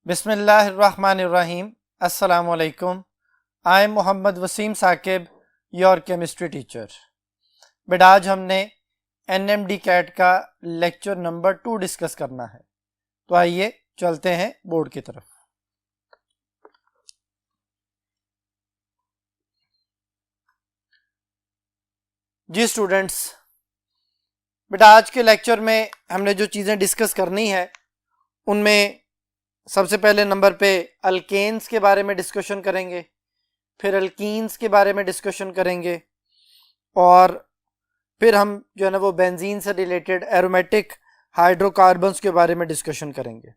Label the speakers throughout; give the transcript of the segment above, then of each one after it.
Speaker 1: बिस्मिल्लाहिर्रहमानिर्रहीम। अस्सलामुअलैकुम। I am Mohammad Wasim Saqib, your chemistry teacher. बेटा आज हमने NMD कैट का लेक्चर नंबर 2 डिस्कस करना है, तो आइए चलते हैं बोर्ड की तरफ। जी स्टूडेंट्स, बेटा आज के लेक्चर में हमने जो चीज़ें डिस्कस करनी है उनमें सबसे पहले नंबर पे अल्केन्स के बारे में डिस्कशन करेंगे, फिर अल्कीन्स के बारे में डिस्कशन करेंगे और फिर हम जो है ना वो बेंजीन से रिलेटेड एरोमेटिक हाइड्रोकार्बन्स के बारे में डिस्कशन करेंगे।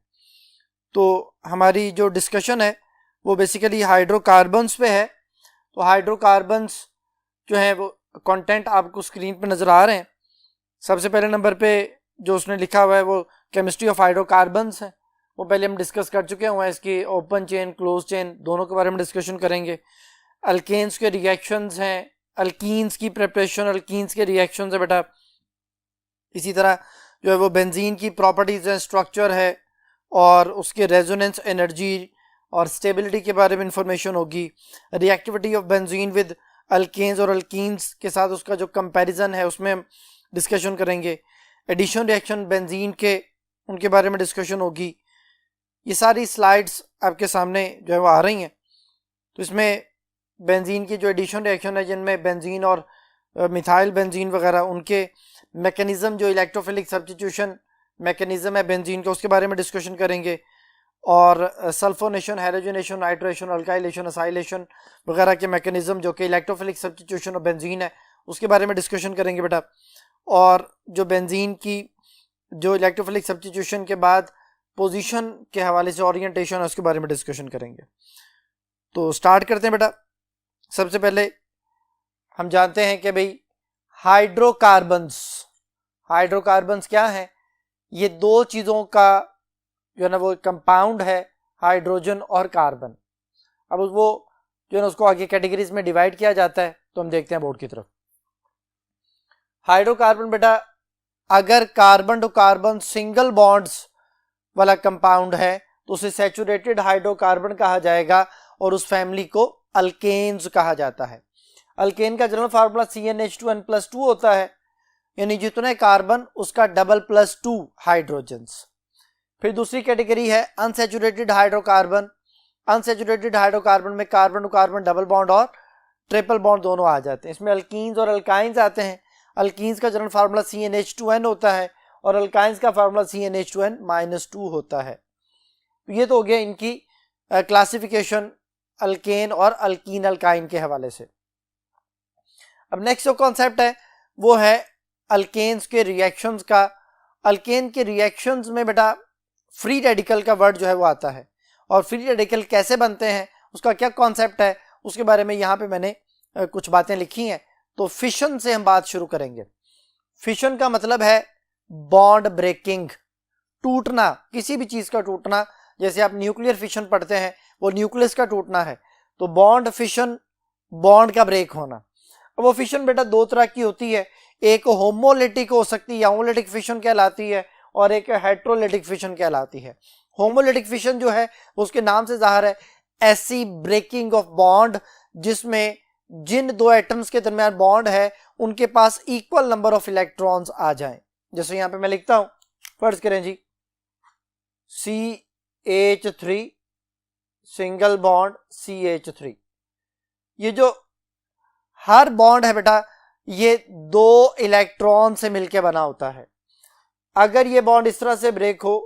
Speaker 1: तो हमारी जो डिस्कशन है वो बेसिकली हाइड्रोकार्बन्स पे है। तो हाइड्रोकार्बन्स जो है वो कंटेंट आपको स्क्रीन पे नज़र आ रहे हैं। सबसे पहले नंबर पे जो उसने लिखा हुआ है वो केमिस्ट्री ऑफ हाइड्रोकार्बन्स है, वो पहले हम डिस्कस कर चुके हैं। इसकी ओपन चेन क्लोज चेन दोनों के बारे में डिस्कशन करेंगे। अल्केन्स के रिएक्शंस हैं, अल्कीन्स की प्रिपरेशन, अल्कीन्स के रिएक्शंस है बेटा। इसी तरह जो है वो बेंजीन की प्रॉपर्टीज है, स्ट्रक्चर है और उसके रेजोनेंस एनर्जी और स्टेबिलिटी के बारे में इंफॉर्मेशन होगी। Reactivity of benzene with alkanes और अल्कीन्स के साथ उसका जो कंपैरिजन है उसमें हम डिस्कशन करेंगे। एडिशन रिएक्शन बेंजीन के उनके बारे में डिस्कशन होगी। ये सारी स्लाइड्स आपके सामने जो है वो आ रही हैं। तो इसमें बेंजीन की जो एडिशन रिएक्शन है जिनमें बेंजीन और मिथाइल बेंजीन वगैरह उनके मैकेनिज्म, जो इलेक्ट्रोफिलिक सब्स्टिट्यूशन मैकेनिज्म है बेंजीन का, उसके बारे में डिस्कशन करेंगे। और sulphonation, halogenation, nitration, alkylation, acylation वगैरह के मैकेनिज्म जो कि इलेक्ट्रोफिलिक सब्स्टिट्यूशन ऑफ बेंजीन है उसके बारे में डिस्कशन करेंगे बेटा। और जो बेंजीन की जो इलेक्ट्रोफिलिक सब्स्टिट्यूशन के बाद पोजीशन के हवाले से ओरिएंटेशन है उसके बारे में डिस्कशन करेंगे। तो स्टार्ट करते हैं बेटा। सबसे पहले हम जानते हैं कि भाई हाइड्रोकार्बन्स क्या है। ये दो चीज़ों का जो है ना वो कंपाउंड है, हाइड्रोजन और कार्बन। अब वो जो है ना उसको आगे कैटेगरीज में डिवाइड किया जाता है। तो हम देखते हैं बोर्ड की तरफ। हाइड्रोकार्बन बेटा, अगर carbon to carbon single bonds वाला कंपाउंड है तो उसे सैचुरेटेड हाइड्रोकार्बन कहा जाएगा और उस फैमिली को अल्केन्स कहा जाता है। अल्केन का जनरल फार्मूला CnH2n+2 होता है, यानी जितने कार्बन उसका डबल +2 हाइड्रोजन्स। फिर दूसरी कैटेगरी है अनसैचुरेटेड हाइड्रोकार्बन। अनसैचुरेटेड हाइड्रोकार्बन में carbon to carbon double bond और ट्रिपल बॉन्ड दोनों आ जाते हैं। इसमें अल्कीन्स और अल्काइंस आते हैं। अल्कीन्स का जनरल फार्मूला CnH2n होता है और अल्काइंस का फार्मूला CnH2n-2 होता है। तो ये तो हो गया इनकी क्लासिफिकेशन अल्केन और अल्कीन अल्काइन के हवाले से। अब नेक्स्ट जो कॉन्सेप्ट है वो है अल्केन्स के रिएक्शंस का। अल्केन के रिएक्शंस में बेटा फ्री रेडिकल का वर्ड जो है वो आता है, और फ्री रेडिकल कैसे बनते हैं उसका क्या कॉन्सेप्ट है उसके बारे में यहाँ पे मैंने कुछ बातें लिखी हैं। तो फिशन से हम बात शुरू करेंगे। फिशन का मतलब है बॉन्ड ब्रेकिंग, टूटना, किसी भी चीज का टूटना। जैसे आप न्यूक्लियर फिशन पढ़ते हैं, वो न्यूक्लियस का टूटना है। तो बॉन्ड फिशन, बॉन्ड का ब्रेक होना। अब वो फिशन बेटा दो तरह की होती है, एक होमोलिटिक हो सकती है, होमोलिटिक फिशन कहलाती है, और एक हेट्रोलिटिक फिशन कहलाती है। होमोलिटिक फिशन जो है उसके नाम से जाहिर है ऐसी ब्रेकिंग ऑफ बॉन्ड जिसमें जिन दो एटम्स के दरमियान बॉन्ड है उनके पास इक्वल नंबर ऑफ इलेक्ट्रॉन्स आ जाएं। जैसे यहां पे मैं लिखता हूं, फर्ज करें जी CH3 सिंगल बॉन्ड CH3। ये जो हर बॉन्ड है बेटा ये दो इलेक्ट्रॉन से मिलकर बना होता है। अगर ये बॉन्ड इस तरह से ब्रेक हो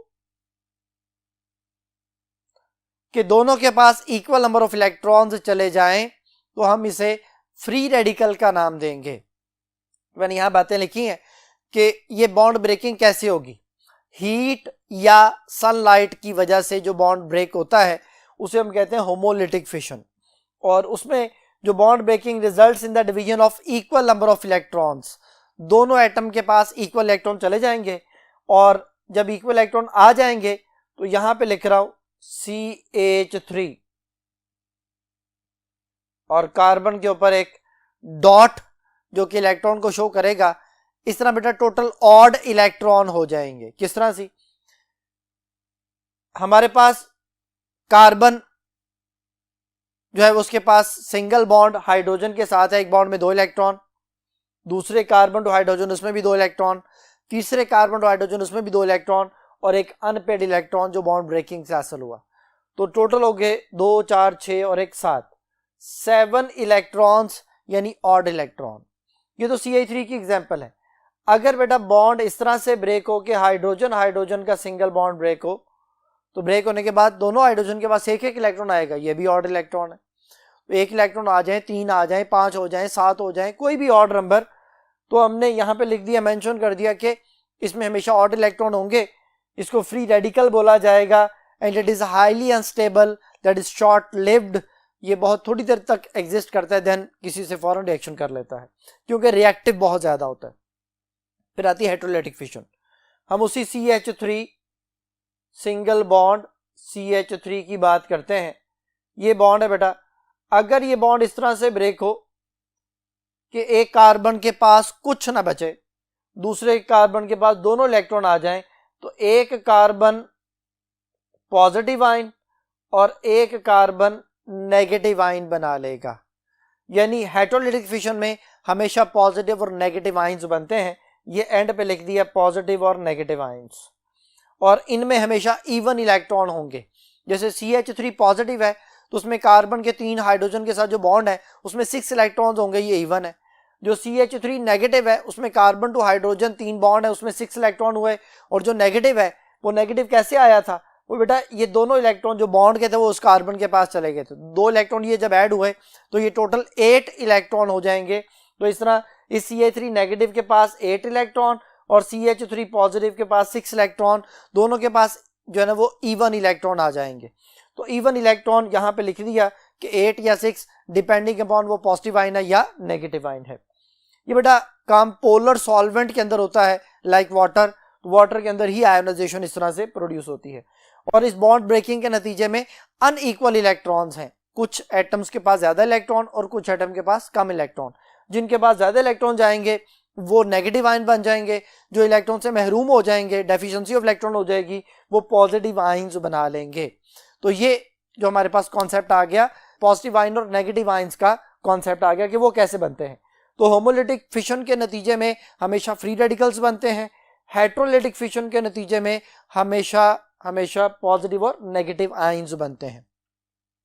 Speaker 1: कि दोनों के पास इक्वल नंबर ऑफ इलेक्ट्रॉन्स चले जाएं तो हम इसे फ्री रेडिकल का नाम देंगे। मैंने यहां बातें लिखी हैं कि ये बॉन्ड ब्रेकिंग कैसे होगी। हीट या सनलाइट की वजह से जो बॉन्ड ब्रेक होता है उसे हम कहते हैं होमोलिटिक फिशन, और उसमें जो bond breaking results in the division of equal number of electrons. दोनों एटम के पास इक्वल इलेक्ट्रॉन चले जाएंगे, और जब इक्वल इलेक्ट्रॉन आ जाएंगे तो यहां पे लिख रहा हूं CH3 और कार्बन के ऊपर एक डॉट जो कि इलेक्ट्रॉन को शो करेगा। इस तरह बेटा टोटल ऑड इलेक्ट्रॉन हो जाएंगे। किस तरह से, हमारे पास कार्बन जो है उसके पास सिंगल बॉन्ड हाइड्रोजन के साथ है, एक बॉन्ड में 2 इलेक्ट्रॉन, दूसरे कार्बन टू हाइड्रोजन उसमें भी 2 इलेक्ट्रॉन, तीसरे कार्बन टू हाइड्रोजन उसमें भी 2 इलेक्ट्रॉन और एक अनपेड इलेक्ट्रॉन जो बॉन्ड ब्रेकिंग से हासिल हुआ। तो टोटल हो गए 2, 4, 6 और एक 7 इलेक्ट्रॉन्स यानी ऑड इलेक्ट्रॉन। ये तो CH3 की एग्जांपल है। अगर बेटा बॉन्ड इस तरह से ब्रेक हो कि हाइड्रोजन हाइड्रोजन का सिंगल बॉन्ड ब्रेक हो, तो ब्रेक होने के बाद दोनों हाइड्रोजन के पास एक एक इलेक्ट्रॉन आएगा, ये भी ऑड इलेक्ट्रॉन है। तो 1 इलेक्ट्रॉन आ जाए, 3 आ जाए, 5 हो जाए, 7 हो जाए, कोई भी ऑड नंबर, तो हमने यहाँ पे लिख दिया, मेंशन कर दिया कि इसमें हमेशा ऑड इलेक्ट्रॉन होंगे। इसको फ्री रेडिकल बोला जाएगा and it is highly unstable, that is short lived. ये बहुत थोड़ी देर तक एग्जिस्ट करता है, देन किसी से फौरन रिएक्शन कर लेता है क्योंकि रिएक्टिव बहुत ज्यादा होता है। फिर आती है हेटेरोलिटिक फिशन। हम उसी CH3 सिंगल बॉन्ड CH3 की बात करते हैं। ये बॉन्ड है बेटा, अगर ये बॉन्ड इस तरह से ब्रेक हो कि एक कार्बन के पास कुछ ना बचे, दूसरे कार्बन के पास दोनों इलेक्ट्रॉन आ जाएं, तो एक कार्बन पॉजिटिव आयन और एक कार्बन नेगेटिव आयन बना लेगा। यानी हेटेरोलिटिक फिशन में हमेशा पॉजिटिव और नेगेटिव आयन्स बनते हैं। ये एंड पे लिख दिया पॉजिटिव और नेगेटिव आयन्स, और इनमें हमेशा इवन इलेक्ट्रॉन होंगे। जैसे CH3 पॉजिटिव है तो उसमें कार्बन के 3 हाइड्रोजन के साथ जो बॉन्ड है उसमें 6 इलेक्ट्रॉन्स होंगे, ये इवन है। जो CH3 नेगेटिव है उसमें कार्बन टू हाइड्रोजन 3 बॉन्ड है, उसमें 6 इलेक्ट्रॉन हुए, और जो नेगेटिव है वो नेगेटिव कैसे आया था, वो बेटा ये दोनों इलेक्ट्रॉन जो बॉन्ड के थे वो उस कार्बन के पास चले गए थे, 2 इलेक्ट्रॉन ये जब ऐड हुए तो ये टोटल 8 इलेक्ट्रॉन हो जाएंगे। तो इस तरह इस CH3 नेगेटिव के पास 8 इलेक्ट्रॉन और CH3 पॉजिटिव के पास 6 इलेक्ट्रॉन, दोनों के पास जो है ना वो इवन इलेक्ट्रॉन आ जाएंगे। तो इवन इलेक्ट्रॉन यहाँ पे लिख दिया कि 8 या 6 डिपेंडिंग अपॉन वो पॉजिटिव आयन है या नेगेटिव आयन है। ये बेटा काम पोलर सॉल्वेंट के अंदर होता है, लाइक वाटर। वाटर के अंदर ही आयोनाइजेशन इस तरह से प्रोड्यूस होती है। और इस बॉन्ड ब्रेकिंग के नतीजे में अनइक्वल इलेक्ट्रॉन्स हैं, कुछ एटम्स के पास ज्यादा इलेक्ट्रॉन और कुछ एटम के पास कम इलेक्ट्रॉन। जिनके पास ज्यादा इलेक्ट्रॉन जाएंगे वो नेगेटिव आयन बन जाएंगे, जो इलेक्ट्रॉन से महरूम हो जाएंगे, डेफिशिएंसी ऑफ इलेक्ट्रॉन हो जाएगी, वो पॉजिटिव आयन्स बना लेंगे। तो ये जो हमारे पास कॉन्सेप्ट आ गया, पॉजिटिव आयन और नेगेटिव आयन्स का कॉन्सेप्ट आ गया कि वो कैसे बनते हैं। तो होमोलिटिक फिशन के नतीजे में हमेशा फ्री रेडिकल्स बनते हैं, हेटेरोलिटिक फिशन के नतीजे में हमेशा पॉजिटिव और नेगेटिव आयन्स बनते हैं।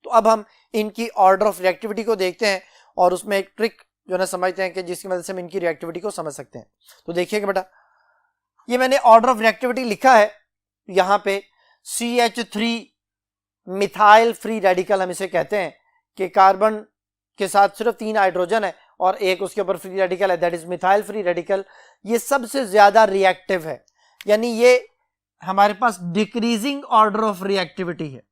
Speaker 1: तो अब हम इनकी ऑर्डर ऑफ रिएक्टिविटी को देखते हैं और उसमें एक ट्रिक जो ना समझते हैं कि जिसकी मदद से हम इनकी रिएक्टिविटी को समझ सकते हैं। तो देखिएगा बेटा, ये मैंने ऑर्डर ऑफ रिएक्टिविटी लिखा है यहाँ पे। CH3 मिथाइल फ्री रेडिकल हम इसे कहते हैं कि कार्बन के साथ सिर्फ 3 हाइड्रोजन है और एक उसके ऊपर फ्री रेडिकल है, that is methyl free radical. ये सबसे ज्यादा रिएक्टिव है, यानी ये हमारे पास डिक्रीजिंग ऑर्डर ऑफ रिएक्टिविटी है।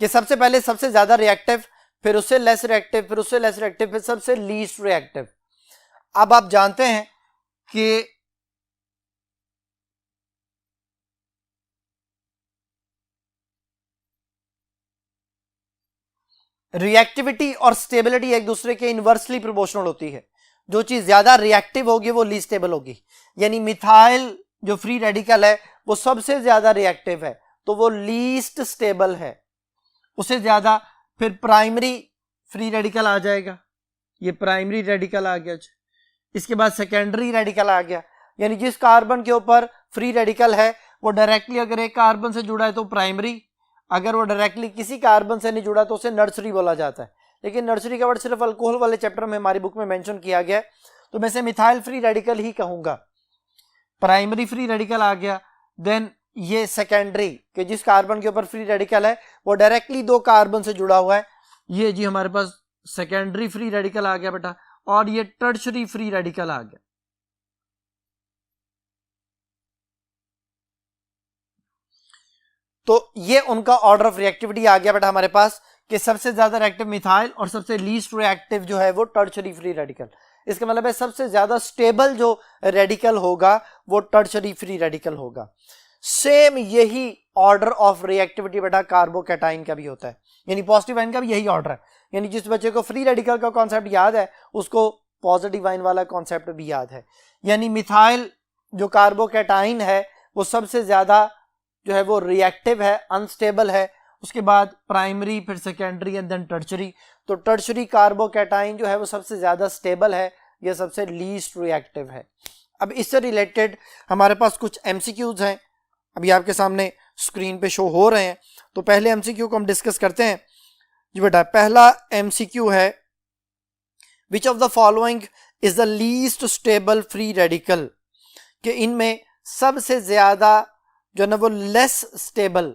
Speaker 1: ये सबसे पहले सबसे ज्यादा रिएक्टिव, फिर उससे लेस रिएक्टिव, फिर उससे लेस रिएक्टिव, फिर सबसे लीस्ट रिएक्टिव। अब आप जानते हैं कि रिएक्टिविटी और स्टेबिलिटी एक दूसरे के इनवर्सली प्रोपोर्शनल होती है। जो चीज ज्यादा रिएक्टिव होगी वो लीस्ट स्टेबल होगी। यानी मिथाइल जो फ्री रेडिकल है वो सबसे ज्यादा रिएक्टिव है तो वो लीस्ट स्टेबल है, उससे ज्यादा। फिर प्राइमरी फ्री रेडिकल आ जाएगा, ये प्राइमरी रेडिकल आ गया। इसके बाद सेकेंडरी रेडिकल आ गया, यानी जिस कार्बन के ऊपर फ्री रेडिकल है वो डायरेक्टली अगर एक कार्बन से जुड़ा है तो प्राइमरी, अगर वो डायरेक्टली किसी कार्बन से नहीं जुड़ा तो उसे नर्सरी बोला जाता है। लेकिन नर्सरी का वर्ड सिर्फ अल्कोहल वाले चैप्टर में हमारी बुक में मेंशन किया गया है, तो मैं इसे मिथाइल फ्री रेडिकल ही कहूंगा। प्राइमरी फ्री रेडिकल आ गया। देन ये सेकेंडरी कि जिस कार्बन के ऊपर फ्री रेडिकल है वो डायरेक्टली 2 कार्बन से जुड़ा हुआ है, ये जी हमारे पास सेकेंडरी फ्री रेडिकल आ गया बेटा। और ये टर्शरी फ्री रेडिकल आ गया। तो ये उनका ऑर्डर ऑफ रिएक्टिविटी आ गया बेटा हमारे पास कि सबसे ज्यादा रिएक्टिव मिथाइल और सबसे लीस्ट रिएक्टिव जो है वो टर्शरी फ्री रेडिकल। इसका मतलब है सबसे ज्यादा स्टेबल जो रेडिकल होगा वो टर्शरी फ्री रेडिकल होगा। सेम यही ऑर्डर ऑफ रिएक्टिविटी बेटा कार्बोकैटाइन का भी होता है, यानी पॉजिटिव आयन का भी यही ऑर्डर है। यानी जिस बच्चे को फ्री रेडिकल का कॉन्सेप्ट याद है उसको पॉजिटिव आयन वाला कॉन्सेप्ट भी याद है। यानी मिथाइल जो कार्बोकैटाइन है वो सबसे ज्यादा जो है वो रिएक्टिव है, अनस्टेबल है। उसके बाद प्राइमरी, फिर सेकेंडरी एंड देन टर्शरी। तो टर्शरी कार्बोकैटाइन जो है वो सबसे ज्यादा स्टेबल है, ये सबसे लीस्ट रिएक्टिव है। अब इससे रिलेटेड हमारे पास कुछ एमसीक्यूज हैं, अभी आपके सामने स्क्रीन पे शो हो रहे हैं। तो पहले एमसीक्यू को हम डिस्कस करते हैं जी बेटा। पहला एमसीक्यू है, which of the following is the least stable free radical, कि इनमें सबसे ज्यादा जो है ना वो लेस स्टेबल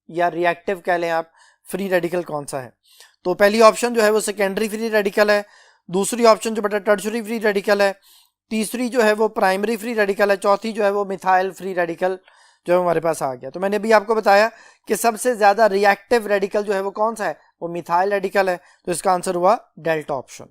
Speaker 1: या रिएक्टिव कह लें आप, फ्री रेडिकल कौन सा है। तो पहली ऑप्शन जो है वो सेकेंडरी फ्री रेडिकल है, दूसरी ऑप्शन जो बेटा टर्शरी फ्री रेडिकल है, तीसरी जो है वो प्राइमरी फ्री रेडिकल है, चौथी जो है वो मिथाइल फ्री रेडिकल जो है हमारे पास आ गया। तो मैंने अभी आपको बताया कि सबसे ज्यादा रिएक्टिव रेडिकल जो है वो कौन सा है, वो मिथाइल रेडिकल है। तो इसका आंसर हुआ डेल्टा ऑप्शन।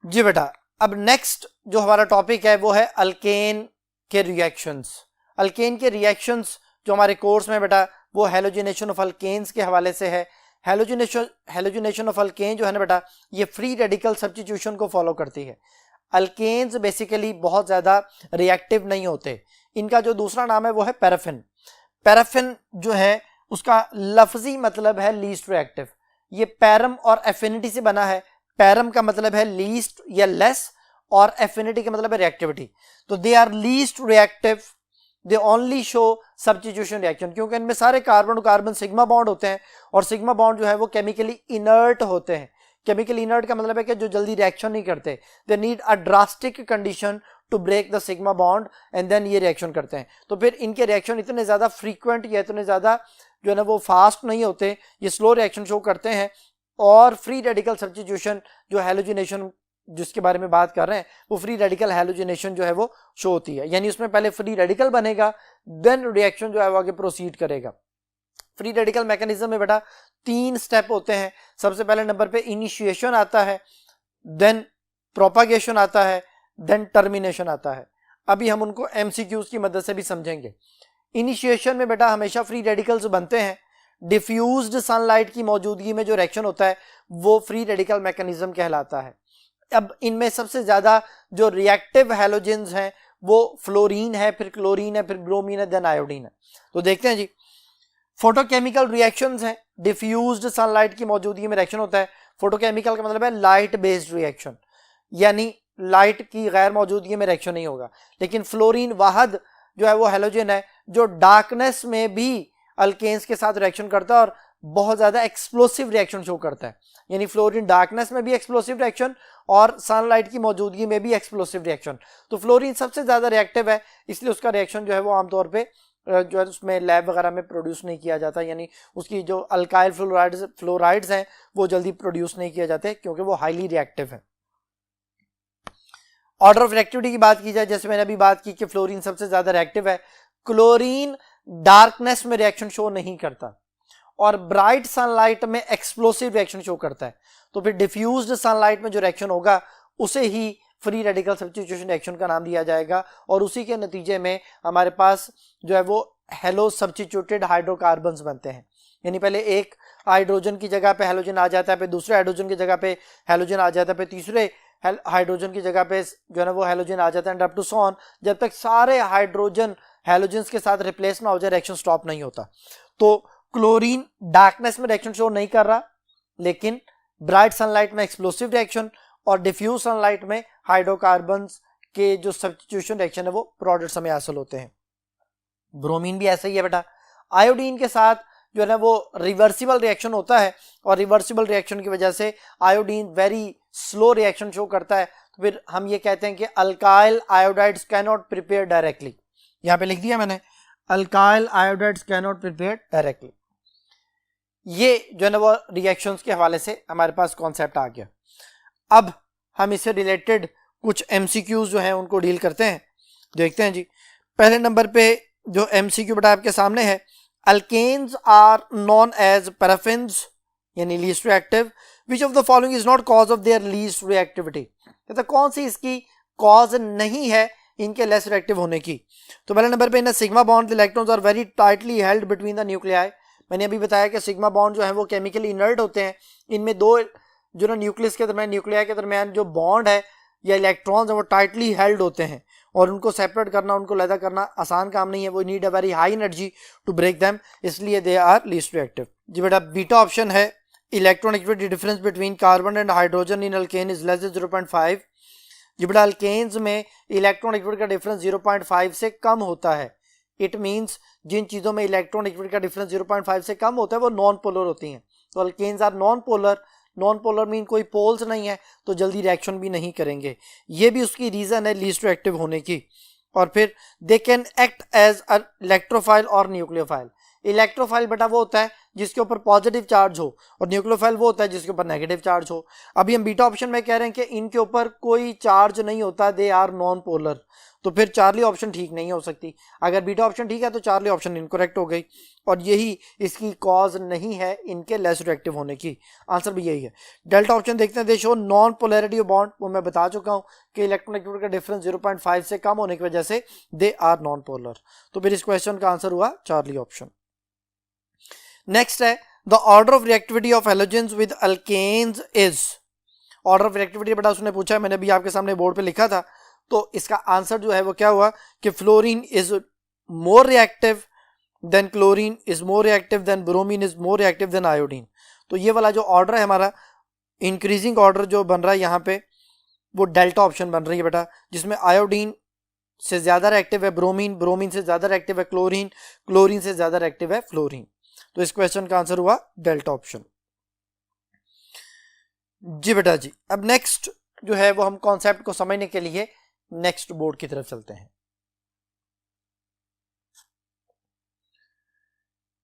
Speaker 1: जी बेटा, अब नेक्स्ट जो हमारा टॉपिक है वो है अल्केन के रिएक्शंस। अल्केन के रिएक्शंस जो हमारे कोर्स में बेटा वो हैलोजिनेशन ऑफ अल्केन्स के हवाले से है। हैलोजिनेशन ऑफ अल्केन जो है ना बेटा, ये फ्री रेडिकल सब्स्टिट्यूशन को फॉलो करती है। अल्केन्स बेसिकली बहुत ज्यादा रिएक्टिव नहीं होते। इनका जो दूसरा नाम है वो है पैराफिन। पैराफिन जो है उसका लफ्जी मतलब है लीस्ट रिएक्टिव। ये पैरम और एफिनिटी से बना है। पैरम का मतलब है लीस्ट या लेस, और एफिनिटी का मतलब है रिएक्टिविटी। तो they are least reactive, they only show substitution reaction, क्योंकि इनमें सारे carbon to carbon sigma bond होते हैं, और सिग्मा बॉन्ड जो है वो केमिकली इनर्ट होते हैं। केमिकली इनर्ट का मतलब है कि जो जल्दी रिएक्शन नहीं करते। They need a drastic condition to break the sigma bond and then ये रिएक्शन करते हैं। तो फिर इनके रिएक्शन इतने ज्यादा फ्रीक्वेंट या इतने ज्यादा जो है ना वो फास्ट नहीं होते, ये स्लो रिएक्शन शो करते हैं। और फ्री रेडिकल सब्स्टिट्यूशन जो हैलोजिनेशन जिसके बारे में बात कर रहे हैं, वो फ्री रेडिकल हैलोजिनेशन जो है वो शो होती है, यानी उसमें पहले फ्री रेडिकल बनेगा, देन रिएक्शन जो है वो आगे प्रोसीड करेगा। फ्री रेडिकल मैकेनिज्म में बेटा 3 स्टेप होते हैं। सबसे पहले नंबर पे इनिशिएशन आता है, देन प्रोपागेशन आता है, देन टर्मिनेशन आता है। अभी हम उनको एमसीक्यूज की मदद से भी समझेंगे। इनिशिएशन में बेटा हमेशा फ्री रेडिकल्स बनते हैं। डिफ्यूज्ड सनलाइट की मौजूदगी में जो रिएक्शन होता है वो फ्री रेडिकल मैकेनिज्म कहलाता है। अब इनमें सबसे ज्यादा जो रिएक्टिव हैलोजेंस हैं वो फ्लोरीन है, फिर क्लोरीन है, फिर ब्रोमीन है, देन आयोडीन है। तो देखते हैं जी, फोटोकेमिकल रिएक्शंस हैं। डिफ्यूज्ड सनलाइट की मौजूदगी में रिएक्शन होता है। फोटोकेमिकल का मतलब है लाइट बेस्ड रिएक्शन, यानी लाइट की गैर मौजूदगी में रिएक्शन नहीं होगा। लेकिन फ्लोरीन वाहद जो है वो हैलोजन है जो डार्कनेस में भी अल्केन्स के साथ रिएक्शन करता है और बहुत ज्यादा एक्सप्लोसिव रिएक्शन शो करता है। यानी फ्लोरीन डार्कनेस में भी एक्सप्लोसिव रिएक्शन और सनलाइट की मौजूदगी में भी एक्सप्लोसिव रिएक्शन। तो फ्लोरीन सबसे ज्यादा रिएक्टिव है, इसलिए उसका रिएक्शन जो है वो आमतौर पे जो है उसमें लैब वगैरह में प्रोड्यूस नहीं किया जाता, यानी उसकी जो अल्काइल फ्लोराइड्स हैं वो जल्दी प्रोड्यूस नहीं किए जाते क्योंकि वो हाईली रिएक्टिव है। ऑर्डर ऑफ रिएक्टिविटी की बात की जाए, जैसे मैंने अभी बात की कि फ्लोरीन सबसे ज्यादा रिएक्टिव है। क्लोरीन डार्कनेस में रिएक्शन शो नहीं करता और ब्राइट सनलाइट में एक्सप्लोसिव रिएक्शन शो करता है। तो फिर डिफ्यूज्ड सनलाइट में जो रिएक्शन होगा उसे ही फ्री रेडिकल सब्स्टिट्यूशन रिएक्शन का नाम दिया जाएगा, और उसी के नतीजे में हमारे पास जो है वो हेलो सब्स्टिट्यूटेड हाइड्रोकार्बन्स बनते हैं। यानी पहले एक हाइड्रोजन की जगह पे हेलोजन आ जाता है, फिर दूसरे हाइड्रोजन की जगह पे हेलोजन आ जाता है, फिर तीसरे हाइड्रोजन की जगह पे जो है ना वो हेलोजन आ जाता है, and up to so on, जब तक सारे हाइड्रोजन हेलोजन्स के साथ रिप्लेस ना हो जाए रिएक्शन स्टॉप नहीं होता। तो क्लोरीन डार्कनेस में रिएक्शन शो नहीं कर रहा, लेकिन ब्राइट सनलाइट में एक्सप्लोसिव रिएक्शन और डिफ्यूज सनलाइट में हाइड्रोकार्बन्स के जो सब्स्टिट्यूशन रिएक्शन है वो प्रोडक्ट समय हासिल होते हैं। ब्रोमीन भी ऐसा ही है बेटा। आयोडीन के साथ जो है ना वो रिवर्सिबल रिएक्शन होता है, और रिवर्सिबल रिएक्शन की वजह से iodine very slow reaction show करता है। तो फिर हम ये कहते हैं कि alkyl iodides can not prepare directly. यहां पे लिख दिया मैंने, alkyl iodides can not prepare directly. ये जो है ना वो रिएक्शंस के हवाले से हमारे पास कॉन्सेप्ट आ गया। अब हम इससे रिलेटेड कुछ एमसीक्यूज जो हैं उनको डील करते हैं, देखते हैं जी। पहले नंबर पे जो एमसीक्यू बेटा आपके सामने है, alkanes are known as paraffins यानी least reactive, which of the following is not cause of their least reactivity. तो कौन सी इसकी कॉज नहीं है इनके लेस रिएक्टिव होने की। तो पहले नंबर पे in sigma bond electrons are very tightly held between the nuclei. मैंने अभी बताया कि सिग्मा बॉन्ड जो है वो केमिकली इनर्ट होते हैं। इनमें दो जो ना न्यूक्लियस के दरमियान, न्यूक्लियाई के दरमियान जो बॉन्ड है या इलेक्ट्रॉन्स है वो टाइटली हेल्ड होते हैं और उनको सेपरेट करना, उनको अलग करना आसान काम नहीं है, वो need a very high energy to break them, इसलिए दे आर लीस्ट रिएक्टिव। जी बेटा बीटा ऑप्शन है, electronegativity difference between carbon and hydrogen in alkane is less than 0.5। जी बेटा अल्केन्स में इलेक्ट्रोनेगेटिविटी का डिफरेंस 0.5 से कम होता है। इट मीन्स जिन चीजों में इलेक्ट्रोनेगेटिविटी का डिफरेंस 0.5 से कम होता है वो नॉन पोलर होती हैं। तो alkanes are non polar, non polar mean कोई पोल्स नहीं है तो जल्दी रिएक्शन भी नहीं करेंगे, ये भी उसकी रीजन है लीस्ट रिएक्टिव होने की। और फिर they can act as a electrophile और न्यूक्लियोफाइल। इलेक्ट्रोफाइल बेटा वो होता है जिसके ऊपर पॉजिटिव चार्ज हो और न्यूक्लियोफाइल वो होता है जिसके ऊपर नेगेटिव चार्ज हो। अभी हम बीटा ऑप्शन में कह रहे हैं कि इनके ऊपर कोई चार्ज नहीं होता, दे आर नॉन पोलर, तो फिर चार्ली ऑप्शन ठीक नहीं हो सकती। अगर बीटा ऑप्शन ठीक है तो चार्ली ऑप्शन इनकरेक्ट हो गई और यही इसकी कॉज नहीं है इनके लेस रिएक्टिव होने की, आंसर भी यही है। डेल्टा ऑप्शन देखते हैं, दे show non polarity of bond, वो मैं बता चुका हूं कि इलेक्ट्रोनेगेटिविटी का डिफरेंस 0.5 से कम होने की वजह से दे आर नॉन पोलर, तो फिर इस क्वेश्चन का आंसर हुआ चार्ली ऑप्शन। नेक्स्ट है the order of reactivity of halogens with alkanes is. Order of reactivity बेटा उसने पूछा है, मैंने भी आपके सामने बोर्ड पे लिखा था, तो इसका आंसर जो है वो क्या हुआ कि fluorine is more reactive than chlorine, is more reactive than bromine, is more reactive than iodine. तो ये वाला जो ऑर्डर है हमारा इंक्रीजिंग ऑर्डर जो बन रहा है यहाँ पे वो डेल्टा ऑप्शन बन रही है बेटा, जिसमें आयोडीन से ज्यादा रिएक्टिव है ब्रोमीन, ब्रोमीन से ज्यादा रिएक्टिव है क्लोरीन, क्लोरीन से ज्यादा रिएक्टिव है फ्लोरीन। तो इस क्वेश्चन का आंसर हुआ डेल्टा ऑप्शन। जी बेटा जी, अब नेक्स्ट जो है वो हम कॉन्सेप्ट को समझने के लिए नेक्स्ट बोर्ड की तरफ चलते हैं।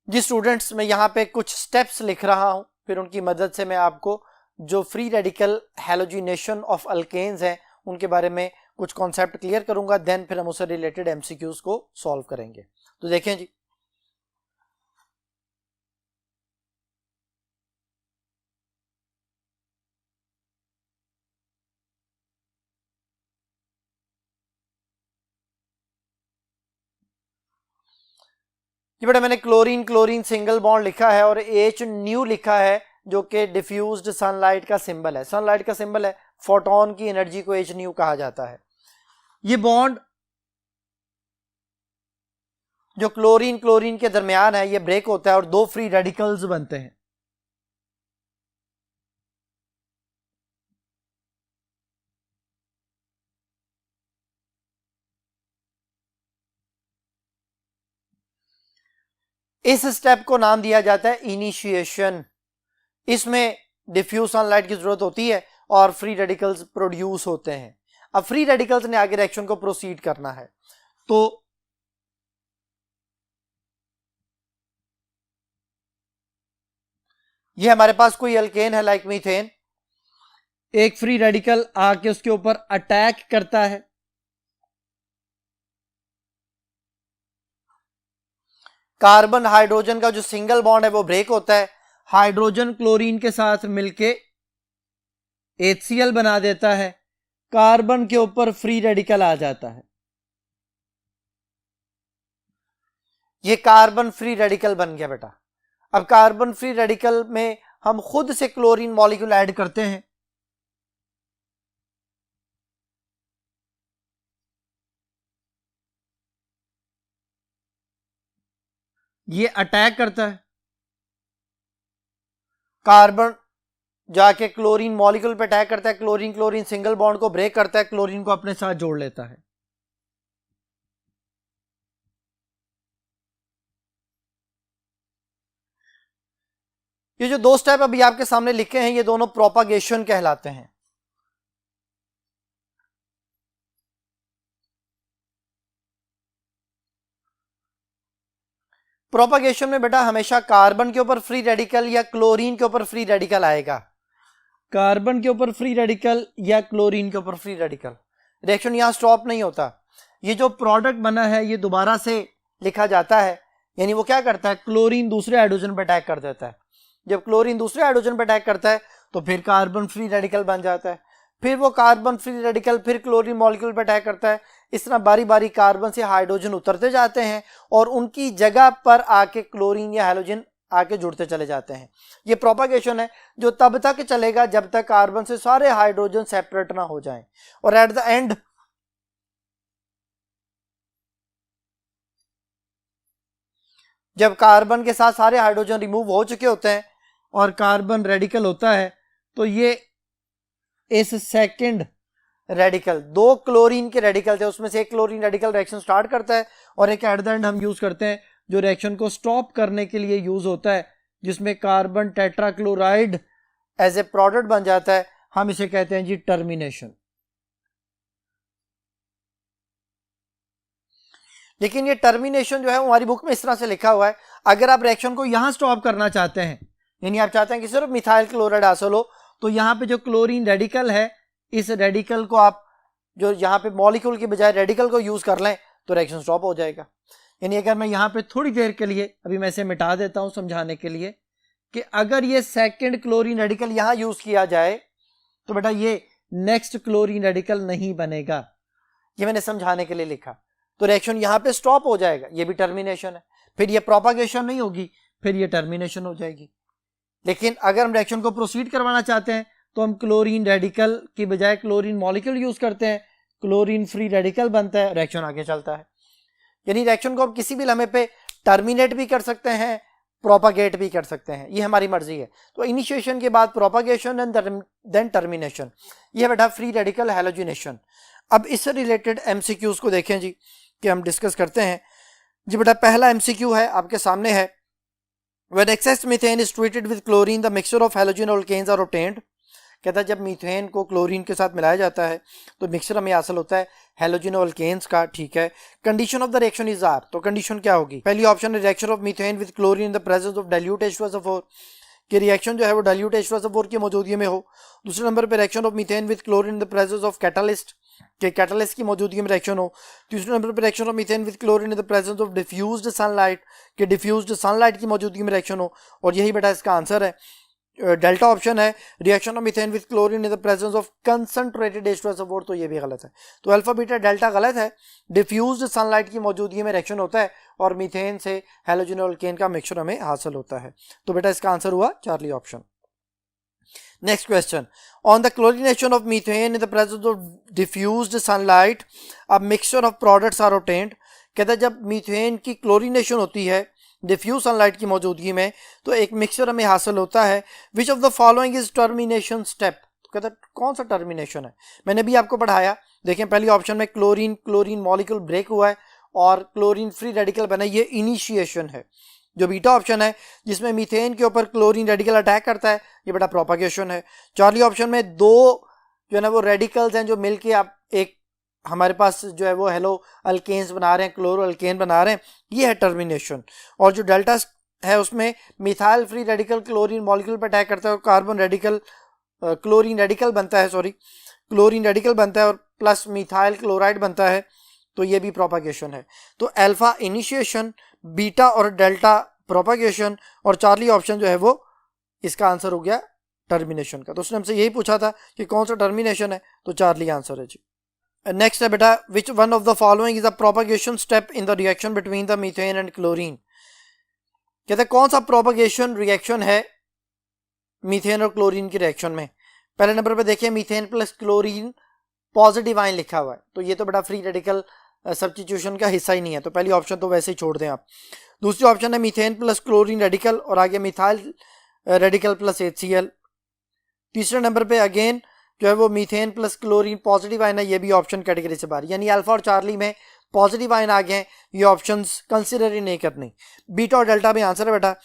Speaker 1: जी स्टूडेंट्स, मैं यहाँ पे कुछ स्टेप्स लिख रहा हूं, फिर उनकी मदद से मैं आपको जो free radical halogenation of alkanes हैं उनके बारे में कुछ कॉन्सेप्ट क्लियर करूंगा, देन फिर हम उससे रिलेटेड एमसीक्यूज को सॉल्व करेंगे। तो देखें जी, ये बेटा मैंने क्लोरीन क्लोरीन सिंगल बॉन्ड लिखा है और H न्यू लिखा है जो कि डिफ्यूज्ड सनलाइट का सिंबल है। सनलाइट का सिंबल है, फोटोन की एनर्जी को H न्यू कहा जाता है। ये बॉन्ड जो क्लोरीन क्लोरीन के दरमियान है ये ब्रेक होता है और दो फ्री रेडिकल्स बनते हैं। इस स्टेप को नाम दिया जाता है इनिशिएशन। इसमें डिफ्यूज सनलाइट की जरूरत होती है और फ्री रेडिकल्स प्रोड्यूस होते हैं। अब फ्री रेडिकल्स ने आगे रिएक्शन को प्रोसीड करना है, तो ये हमारे पास कोई अल्केन है लाइक मीथेन, एक फ्री रेडिकल आके उसके ऊपर अटैक करता है, कार्बन हाइड्रोजन का जो सिंगल बॉन्ड है वो ब्रेक होता है, हाइड्रोजन क्लोरीन के साथ मिलके HCl बना देता है, कार्बन के ऊपर फ्री रेडिकल आ जाता है, ये कार्बन फ्री रेडिकल बन गया बेटा। अब कार्बन फ्री रेडिकल में हम खुद से क्लोरीन मॉलिक्यूल ऐड करते हैं, ये अटैक करता है, कार्बन जाके क्लोरीन मॉलिक्यूल पे अटैक करता है, क्लोरीन क्लोरीन सिंगल बॉन्ड को ब्रेक करता है, क्लोरीन को अपने साथ जोड़ लेता है। ये जो दो स्टेप अभी आपके सामने लिखे हैं ये दोनों प्रोपागेशन कहलाते हैं। प्रोपागेशन में बेटा हमेशा कार्बन के ऊपर फ्री रेडिकल या क्लोरीन के ऊपर फ्री रेडिकल आएगा, कार्बन के ऊपर फ्री रेडिकल या क्लोरीन के ऊपर फ्री रेडिकल। रिएक्शन यहां स्टॉप नहीं होता, ये जो प्रोडक्ट बना है ये दोबारा से लिखा जाता है, यानी वो क्या करता है क्लोरीन दूसरे हाइड्रोजन पर अटैक कर देता है। जब क्लोरीन दूसरे हाइड्रोजन पर अटैक करता है तो फिर कार्बन फ्री रेडिकल बन जाता है, फिर वो कार्बन फ्री रेडिकल फिर क्लोरीन मॉलिक्यूल पर अटैक करता है। इस तरह बारी कार्बन से हाइड्रोजन उतरते जाते हैं और उनकी जगह पर आके क्लोरीन या हैलोजन आके जुड़ते चले जाते हैं। ये प्रोपागेशन है जो तब तक चलेगा जब तक कार्बन से सारे हाइड्रोजन सेपरेट ना हो जाएं, और एट द एंड जब कार्बन के साथ सारे हाइड्रोजन रिमूव हो चुके होते हैं और कार्बन रेडिकल होता है, तो ये इस सेकंड रेडिकल, दो क्लोरीन के रेडिकल थे, उसमें से एक क्लोरीन रेडिकल रिएक्शन स्टार्ट करता है और एक एट द एंड हम यूज करते हैं जो रिएक्शन को स्टॉप करने के लिए यूज होता है, जिसमें carbon tetrachloride as a product बन जाता है। हम इसे कहते हैं जी टर्मिनेशन। लेकिन ये टर्मिनेशन जो है हमारी बुक में इस तरह से लिखा हुआ है, अगर आप रिएक्शन को यहां स्टॉप करना चाहते हैं, यानी आप चाहते हैं कि सिर्फ मिथाइल क्लोराइड हासिल हो, तो यहां पे जो क्लोरीन रेडिकल है, इस रेडिकल को आप जो यहां पे मॉलिक्यूल के बजाय रेडिकल को यूज कर लें तो रिएक्शन स्टॉप हो जाएगा। यानी अगर मैं यहां पे थोड़ी देर के लिए, अभी मैं इसे मिटा देता हूं समझाने के लिए, कि अगर ये सेकंड क्लोरीन रेडिकल यहां यूज किया जाए तो बेटा ये नेक्स्ट क्लोरीन रेडिकल नहीं बनेगा। ये मैंने समझाने के लिए लिखा। तो रिएक्शन यहां पे स्टॉप हो जाएगा, ये भी टर्मिनेशन है। फिर ये प्रोपागेशन नहीं होगी, फिर ये टर्मिनेशन हो जाएगी। लेकिन अगर हम रिएक्शन को प्रोसीड करवाना चाहते हैं तो हम क्लोरीन रेडिकल की बजाय क्लोरीन मॉलिक्यूल यूज करते हैं, क्लोरीन फ्री रेडिकल बनता है, रिएक्शन आगे चलता है। यानी रिएक्शन को हम किसी भी लम्हे पे टर्मिनेट भी कर सकते हैं, प्रोपागेट भी कर सकते हैं, ये हमारी मर्जी है। तो इनिशिएशन के बाद प्रोपागेशन एंड देन टर्मिनेशन, ये बेटा फ्री रेडिकल हैलोजिनेशन। अब इससे रिलेटेड एमसीक्यूज को देखें जी, कि हम डिस्कस करते हैं जी। बेटा पहला एमसीक्यू है आपके सामने है, when excess methane is treated with chlorine the mixture of halogen alkanes are obtained. कहता है जब मीथेन को क्लोरीन के साथ मिलाया जाता है तो मिक्सचर हमें हासिल होता है हैलोजन अल्केन्स का, ठीक है। Condition of the reaction is are, तो कंडीशन क्या होगी? पहली ऑप्शन है reaction of methane with chlorine in the presence of dilute H2SO4, कि रिएक्शन जो है वो डाइल्यूट H2SO4 की मौजूदगी में हो। दूसरे नंबर पे reaction of methane with chlorine in the presence of catalyst, कि कैटलिस्ट की मौजूदगी में रिएक्शन हो। तीसरे नंबर पे reaction of methane with chlorine in the presence of diffused sunlight, कि डिफ्यूज्ड सनलाइट की मौजूदगी में रिएक्शन हो। और यही बेटा इसका आंसर है, डेल्टा ऑप्शन है, reaction of methane with chlorine in the presence of concentrated H2SO4, तो ये भी गलत है। तो अल्फा बीटा डेल्टा गलत है, डिफ्यूज्ड सनलाइट की मौजूदगी में रिएक्शन होता है और मीथेन से हैलोजन अल्केन का मिक्सचर हमें हासिल होता है। तो बेटा इसका आंसर हुआ Charlie option. Next question, on the chlorination of methane in the presence of diffused sunlight a mixture of products are obtained. कहता है जब मीथेन की क्लोरीनेशन होती है डिफ्यूज सनलाइट की मौजूदगी में तो एक मिक्सचर हमें हासिल होता है। Which of the following is termination step, कहता है कौन सा टर्मिनेशन है? मैंने भी आपको पढ़ाया, देखें पहली ऑप्शन में क्लोरीन मॉलिक्यूल ब्रेक हुआ है और क्लोरीन फ्री रेडिकल बना, ये इनिशिएशन है। जो बीटा ऑप्शन है जिसमें मीथेन के ऊपर क्लोरीन रेडिकल अटैक करता है, ये बेटा प्रोपागेशन है। चार्ली ऑप्शन में दो जो है ना वो रेडिकल्स हैं जो मिलके आप एक हमारे पास जो है वो हेलो अल्केन्स बना रहे हैं, क्लोरो अल्केन बना रहे हैं, ये है टर्मिनेशन। और जो डेल्टा है उसमें methyl free radical chlorine molecule पर अटैक करता है और कार्बन रेडिकल क्लोरीन रेडिकल बनता है, क्लोरीन रेडिकल बनता है और प्लस मिथाइल क्लोराइड बनता है, तो ये भी प्रोपागेशन है। तो अल्फा इनिशिएशन, बीटा और डेल्टा प्रोपागेशन, और चार्ली ऑप्शन जो है वो इसका आंसर हो गया टर्मिनेशन का। तो उसने हमसे यही पूछा था कि कौन सा टर्मिनेशन है, तो चार्ली आंसर है जी। नेक्स्ट है बेटा, विच one of the following is a propagation step in the reaction between the methane and chlorine. कहते हैं कौन सा प्रोपागेशन रिएक्शन है मीथेन और क्लोरीन की रिएक्शन में? पहले नंबर पे देखिए methane plus chlorine positive ion लिखा हुआ है, तो ये तो बेटा फ्री रेडिकल सब्स्टिट्यूशन का हिस्सा ही नहीं है, तो पहली ऑप्शन तो वैसे ही छोड़ दें आप। दूसरी ऑप्शन है मीथेन प्लस क्लोरीन रेडिकल और आगे मिथाइल रेडिकल प्लस HCl। तीसरे नंबर पे अगेन जो है वो methane plus chlorine positive ion है, ये भी ऑप्शन कैटेगरी से बाहर, यानी अल्फा और चार्ली में पॉजिटिव आयन आ गए हैं, ये ऑप्शंस कंसिडर ही नहीं करनी। बीटा और डेल्टा में आंसर है बेटा।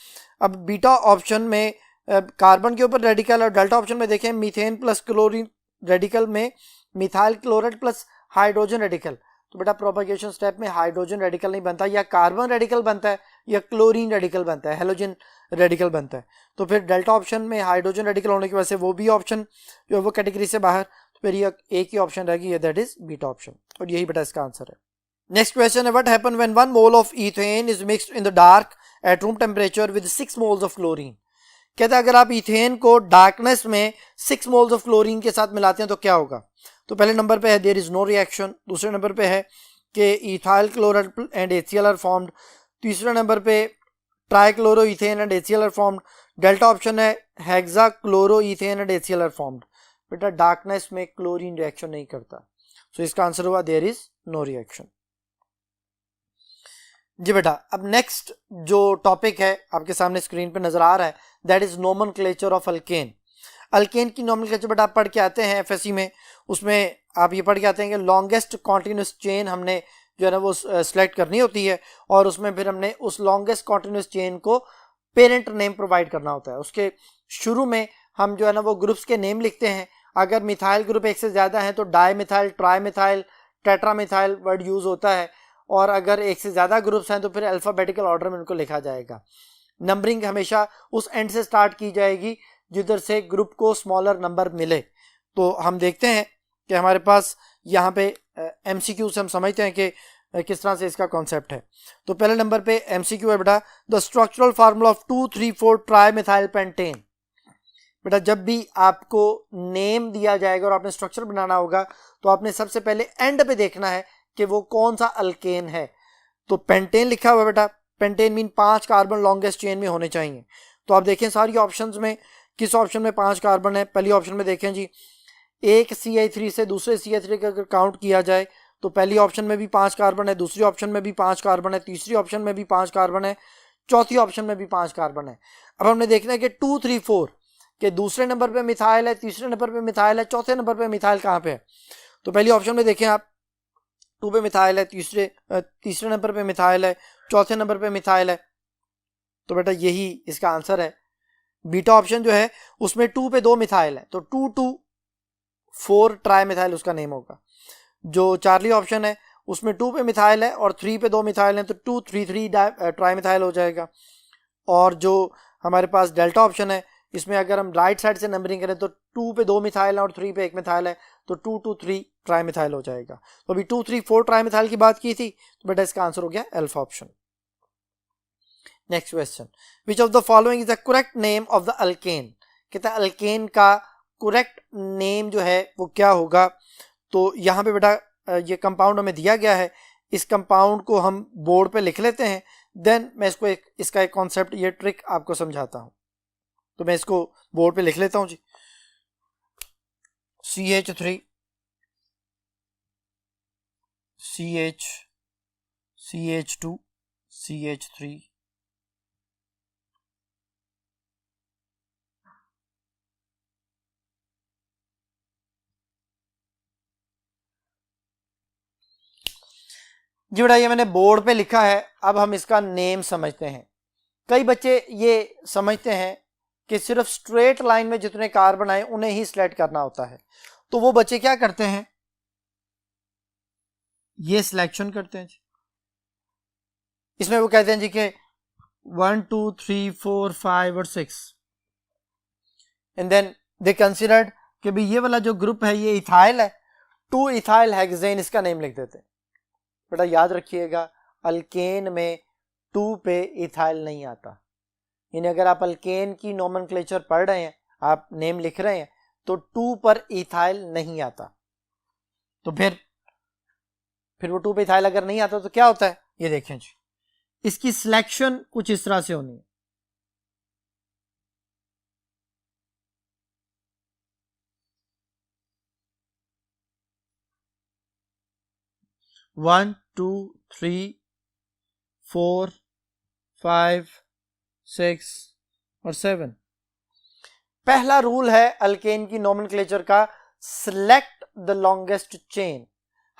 Speaker 1: अब बीटा ऑप्शन में कार्बन के ऊपर रेडिकल और डेल्टा ऑप्शन में देखें मीथेन प्लस क्लोरीन रेडिकल में methyl chloride plus hydrogen radical, तो बेटा प्रोपागेशन स्टेप में हाइड्रोजन रेडिकल नहीं बनता, या कार्बन रेडिकल बनता है या क्लोरीन रेडिकल बनता है, हेलोजन रेडिकल बनता है। तो फिर डेल्टा ऑप्शन में हाइड्रोजन रेडिकल होने की वजह से वो भी ऑप्शन जो है वो कैटेगरी से बाहर, तो फिर ये एक ही ऑप्शन रहेगी, दैट इज बीटा ऑप्शन, और यही बेटा इसका आंसर है। नेक्स्ट क्वेश्चन है, what happen when 1 mole of ethane is mixed in the dark at room temperature with 6 moles of chlorine. कहता है अगर आप इथेन को डार्कनेस में 6 मोल्स ऑफ क्लोरीन के साथ मिलाते हैं तो क्या होगा? तो पहले नंबर पे है देयर इज नो रिएक्शन, दूसरे नंबर पे है कि ethyl chloride and HCl are formed, तीसरे नंबर पे trichloroethane and HCl are formed. Delta option है hexachloroethane and HCl are formed. बेटा डार्कनेस में क्लोरीन रिएक्शन नहीं करता, सो इसका आंसर हुआ देयर इज नो रिएक्शन। जी बेटा, अब नेक्स्ट जो टॉपिक है आपके सामने स्क्रीन पे नजर आ रहा है, that is nomenclature of alkane. Alkane की नोमेनक्लेचर बेटा आप पढ़ के आते हैं एफएससी में, उसमें आप ये पढ़ के आते हैं कि लॉन्गेस्ट कॉन्टिन्यूस चेन हमने जो है ना वो सिलेक्ट करनी होती है, और उसमें फिर हमने उस लॉन्गेस्ट कॉन्टिन्यूस चेन को पेरेंट नेम प्रोवाइड करना होता है। उसके शुरू में हम जो है ना वो ग्रुप्स के नेम लिखते हैं। अगर मिथाइल ग्रुप एक से ज्यादा है तो di methyl, tri methyl, tetra methyl word use होता है, और अगर एक से ज्यादा ग्रुप्स हैं तो फिर अल्फाबेटिकल ऑर्डर में उनको लिखा जाएगा। नंबरिंग हमेशा उस एंड से स्टार्ट की जाएगी जिधर से ग्रुप को स्मॉलर नंबर मिले। तो हम देखते हैं कि हमारे पास यहाँ पे एमसीक्यू से हम समझते हैं कि किस तरह से इसका कॉन्सेप्ट है। तो पहले नंबर पे एमसीक्यू है बेटा, the structural formula of 2,3,4 tri methyl pentane. बेटा जब भी आपको नेम दिया जाएगा और आपने स्ट्रक्चर बनाना होगा तो आपने सबसे पहले एंड पे देखना है कि वो कौन सा अल्केन है। तो पेंटेन लिखा हुआ बेटा, pentane mean 5 carbon longest chain में होने चाहिए। तो आप देखें सारी ऑप्शंस में किस ऑप्शन में 5 कार्बन है। पहली ऑप्शन में देखें जी, एक CH3 से दूसरे CH3 का अगर काउंट किया जाए तो पहली ऑप्शन में भी 5 कार्बन है, दूसरी ऑप्शन में भी 5 कार्बन है, तीसरी ऑप्शन में भी 5 कार्बन है, चौथी ऑप्शन में भी 5 कार्बन है। अब हमने देखना है कि 2, 3, 4 के दूसरे नंबर पे मिथाइल है, तीसरे नंबर पे मिथाइल है, चौथे नंबर पे मिथाइल कहाँ पे है। तो पहली ऑप्शन में देखें आप 2 पे मिथाइल है, तीसरे नंबर पे मिथाइल है, चौथे नंबर पे मिथाइल है। तो बेटा यही इसका आंसर है। बीटा ऑप्शन जो है उसमें 2 पे 2 मिथाइल है, तो 2, 2, 4 ट्राई मिथाइल उसका नेम होगा। जो चार्ली ऑप्शन है उसमें 2 पे मिथाइल है और 3 पे 2 मिथाइल है, तो 2, 3, 3 ट्राई मिथाइल हो जाएगा। और जो हमारे पास डेल्टा ऑप्शन है इसमें अगर हम राइट साइड से नंबरिंग करें तो 2 पे 2 मिथाइल है और 3 पे 1 मिथाइल है, तो 2, 2, 3 ट्राई मिथाइल हो जाएगा। तो अभी 2, 3, 4 ट्राई मिथाइल की बात की थी, तो बेटा इसका आंसर हो गया alpha option. Next question, which of the following is the correct name of the alkane. कहता है अल्केन का करेक्ट नेम जो है वो क्या होगा। तो यहाँ पे बेटा ये कंपाउंड हमें दिया गया है, इस कंपाउंड को हम बोर्ड पे लिख लेते हैं, देन मैं इसको इसका एक कॉन्सेप्ट, ये ट्रिक आपको समझाता हूँ। तो मैं इसको बोर्ड पे लिख लेता हूँ जी, CH3 CH CH2 CH3 जी बेटा ये मैंने बोर्ड पे लिखा है। अब हम इसका नेम समझते हैं। कई बच्चे ये समझते हैं कि सिर्फ स्ट्रेट लाइन में जितने कार्बन आए उन्हें ही सिलेक्ट करना होता है, तो वो बच्चे क्या करते हैं, ये सिलेक्शन करते हैं। इसमें वो कहते हैं जी कि 1, 2, 3, 4, 5 और 6, एंड देन दे कंसिडर्ड कि भाई ये वाला जो ग्रुप है ये इथाइल है, 2 इथाइल हेक्सेन इसका नेम लिख देते हैं। बेटा याद रखिएगा अल्केन में 2 पे इथाइल नहीं आता, यानी अगर आप अल्केन की नोमेनक्लेचर पढ़ रहे हैं, आप नेम लिख रहे हैं, तो 2 पर इथाइल नहीं आता। तो फिर वो 2 पे इथाइल अगर नहीं आता तो क्या होता है, ये देखें जी, इसकी सिलेक्शन कुछ इस तरह से होनी है। वन, 2, 3, 4, 5, 6 और 7। पहला रूल है अल्केन की नोमेनक्लेचर का, सिलेक्ट द लॉन्गेस्ट चेन।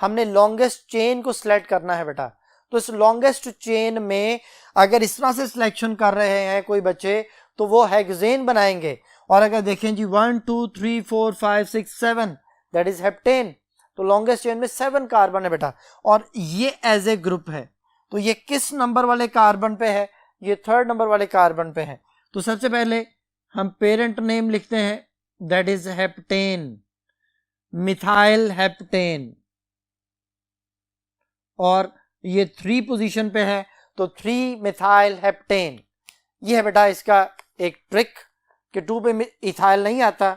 Speaker 1: हमने लॉन्गेस्ट चेन को सिलेक्ट करना है बेटा। तो इस लॉन्गेस्ट चेन में अगर इस तरह से सिलेक्शन कर रहे हैं कोई बच्चे तो वो हेक्सेन बनाएंगे, और अगर देखें जी 1, 2, 3, 4, 5, 6, 7 दैट इज हेप्टेन। तो लॉन्गेस्ट चेन में 7 कार्बन है बेटा, और ये एज ए ग्रुप है। तो ये किस नंबर वाले कार्बन पे है, ये 3rd नंबर वाले कार्बन पे है। तो सबसे पहले हम पेरेंट नेम लिखते हैं, that is heptane, methyl heptane, और ये 3 पोजीशन पे है तो 3 मिथाइल हेप्टेन। ये है बेटा इसका एक ट्रिक कि 2 पे इथाइल नहीं आता,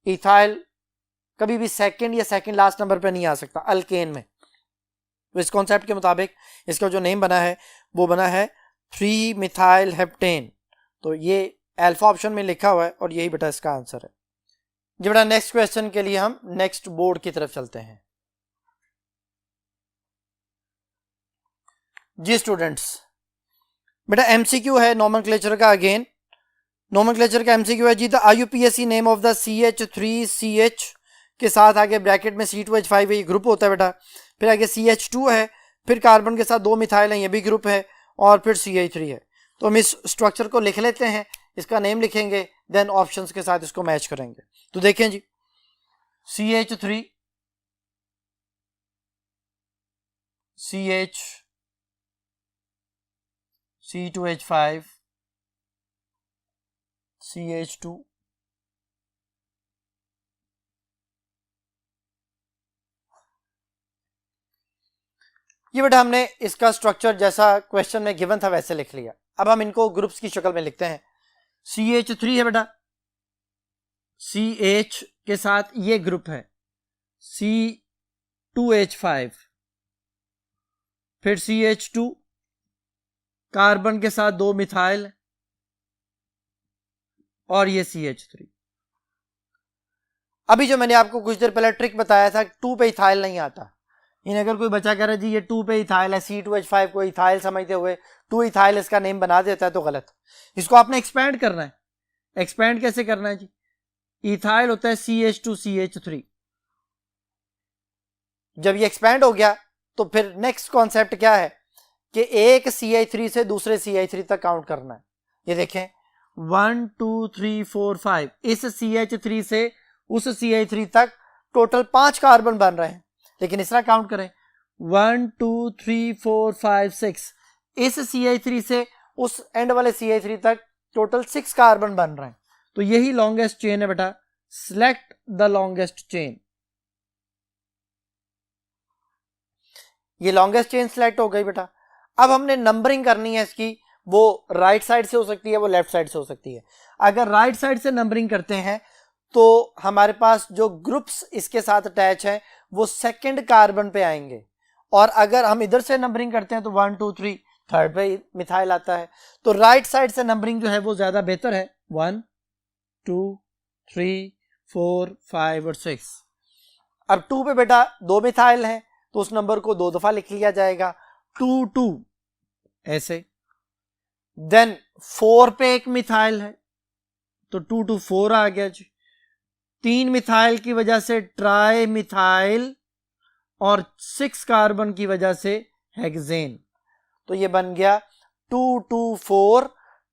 Speaker 1: इथाइल कभी भी सेकंड या सेकंड लास्ट नंबर पे नहीं आ सकता अल्केन में। तो इस कॉन्सेप्ट के मुताबिक इसका जो नेम बना है वो बना है 3 मिथाइल हेप्टेन। तो ये अल्फा ऑप्शन में लिखा हुआ है और यही बेटा इसका आंसर है जी। बेटा नेक्स्ट क्वेश्चन के लिए हम नेक्स्ट बोर्ड की तरफ चलते हैं जी स्टूडेंट्स। बेटा एमसीक्यू है नोमेनक्लेचर का, अगेन नोमेनक्लेचर का एमसीक्यू है जी। The IUPAC name of the CH3CH के साथ आगे ब्रैकेट में C2H5 ये ग्रुप होता है बेटा, फिर आगे CH2 है, फिर कार्बन के साथ 2 मिथाइल है, ये भी ग्रुप है, और फिर CH3 है। तो हम इस स्ट्रक्चर को लिख लेते हैं, इसका नेम लिखेंगे, देन ऑप्शंस के साथ इसको मैच करेंगे। तो देखें जी, CH3 CH C2H5 CH2 ये बेटा हमने इसका स्ट्रक्चर जैसा क्वेश्चन में गिवन था वैसे लिख लिया। अब हम इनको ग्रुप्स की शक्ल में लिखते हैं। CH3 है बेटा, CH के साथ ये ग्रुप है C2H5, फिर CH2 कार्बन के साथ 2 मिथाइल और ये CH3। अभी जो मैंने आपको कुछ देर पहले ट्रिक बताया था 2 पे इथाइल नहीं आता, इन अगर कोई बच्चा कह रहा है जी ये 2 पे इथाइल है, C2H5 को इथाइल समझते हुए 2 इथाइल इसका नेम बना देता है तो गलत। इसको आपने एक्सपेंड करना है। एक्सपेंड कैसे करना है जी, इथाइल होता है CH2CH3। जब ये एक्सपेंड हो गया तो फिर नेक्स्ट कॉन्सेप्ट क्या है कि एक CH3 से दूसरे CH3 तक काउंट करना है। ये देखें 1 2 3 4 5, इस CH3 से उस CH3 तक टोटल 5 कार्बन बन रहे हैं, लेकिन इस तरह काउंट करें 1 2 3 4 5 6, इस CH3 से उस एंड वाले CH3 तक टोटल 6 कार्बन बन रहे हैं। तो यही लॉन्गेस्ट चेन है बेटा, सिलेक्ट द लॉन्गेस्ट चेन। ये लॉन्गेस्ट चेन सिलेक्ट हो गई बेटा। अब हमने नंबरिंग करनी है इसकी, वो राइट साइड से हो सकती है, वो लेफ्ट साइड से हो सकती है। अगर राइट साइड से नंबरिंग करते हैं तो हमारे पास जो ग्रुप्स इसके साथ अटैच हैं वो सेकंड कार्बन पे आएंगे, और अगर हम इधर से नंबरिंग करते हैं तो 1 2 3 थर्ड पे मिथाइल आता है। तो राइट साइड से नंबरिंग जो है वो ज्यादा बेहतर है, 1 2 3 4 5 और 6। अब 2 पे बेटा 2 मिथाइल है तो उस नंबर को 2 दफा लिख लिया जाएगा, 2 2 ऐसे। देन 4 पे एक मिथाइल है तो 2 2 4 आ गया जी। 3 मिथाइल की वजह से ट्राई मिथाइल और 6 कार्बन की वजह से हेक्सेन, तो ये बन गया 2 2 4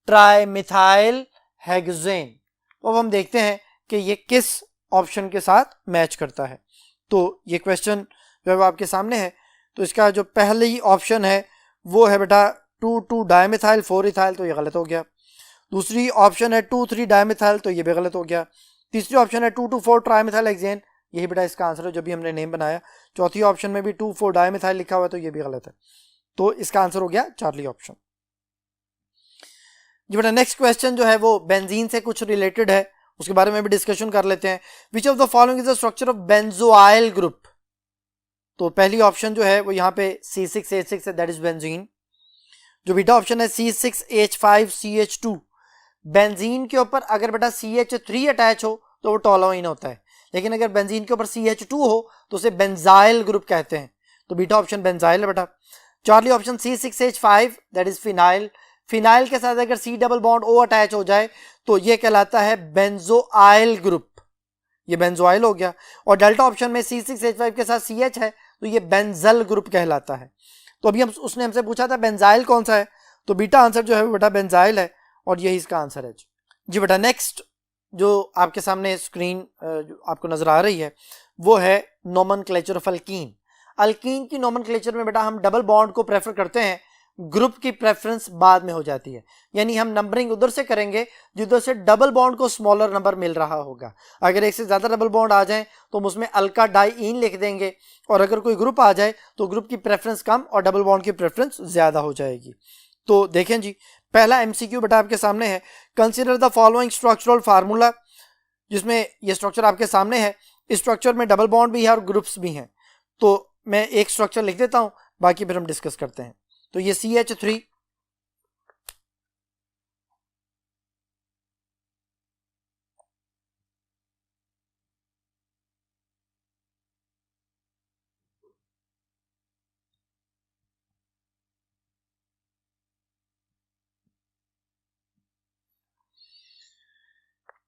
Speaker 1: ट्राई मिथाइल हेक्सेन। तो अब हम देखते हैं कि ये किस ऑप्शन के साथ मैच करता है। तो ये क्वेश्चन जो है आपके सामने है, तो इसका जो पहली ऑप्शन है वो है बेटा 2 2 डायमिथाइल 4 इथाइल, तो ये गलत हो गया। दूसरी ऑप्शन है 2 3 डायमिथाइल, तो ये भी गलत हो गया। तीसरी ऑप्शन है 2 2 4 ट्राइमिथाइल हेक्सेन, यही बेटा इसका आंसर है जो भी हमने नेम बनाया। चौथी ऑप्शन में भी 2 4 डायमिथाइल लिखा हुआ है, तो ये भी गलत है। तो इसका आंसर हो गया चार्ली ऑप्शन जी। बेटा नेक्स्ट क्वेश्चन जो है वो बेंजीन से कुछ रिलेटेड है, उसके बारे में भी डिस्कशन कर लेते हैं। विच of the following is the structure of benzoyl group. तो पहली ऑप्शन जो है वो यहाँ पे C6H6 है, दैट इज बेंजीन। जो बीटा ऑप्शन है C6H5CH2, बेंजीन के ऊपर अगर बेटा CH3 अटैच हो तो वो टोलुइन होता है, लेकिन अगर बेंजीन के ऊपर CH2 हो तो उसे बेंजाइल ग्रुप कहते हैं। तो बीटा ऑप्शन बेंजाइल है बेटा। Charlie option C6H5 that is phenyl. Phenyl के साथ अगर C double bond O attach हो जाए तो ये कहलाता है बेंजोइल ग्रुप, ये बेंजोइल हो गया। और डेल्टा ऑप्शन में C6H5 के साथ CH है तो ये बेंजल ग्रुप कहलाता है। तो अभी हम उसने हमसे पूछा था बेंजाइल कौन सा है, तो बीटा आंसर जो है वो बेटा बेंजाइल है और यही इसका आंसर है जी। बेटा नेक्स्ट जो आपके सामने स्क्रीन आपको नजर आ रही है वो है नोमेनक्लेचर ऑफ अल्कीन। अल्कीन की नोमेनक्लेचर में बेटा हम डबल बॉन्ड को प्रेफर करते हैं, ग्रुप की प्रेफरेंस बाद में हो जाती है, यानी हम नंबरिंग उधर से करेंगे जिधर से डबल बॉन्ड को स्मॉलर नंबर मिल रहा होगा। अगर एक से ज्यादा डबल बॉन्ड आ जाए तो हम उसमें अल्का डाइईन लिख देंगे, और अगर कोई ग्रुप आ जाए तो ग्रुप की प्रेफरेंस कम और डबल बॉन्ड की प्रेफरेंस ज्यादा हो जाएगी। तो देखें जी, पहला एमसीक्यू बेटा आपके सामने है, consider the following structural formula, जिसमें ये स्ट्रक्चर आपके सामने है। इस स्ट्रक्चर में डबल बॉन्ड भी है और ग्रुप्स भी हैं, तो मैं एक स्ट्रक्चर लिख देता हूं, बाकी फिर हम डिस्कस करते हैं। तो ये CH3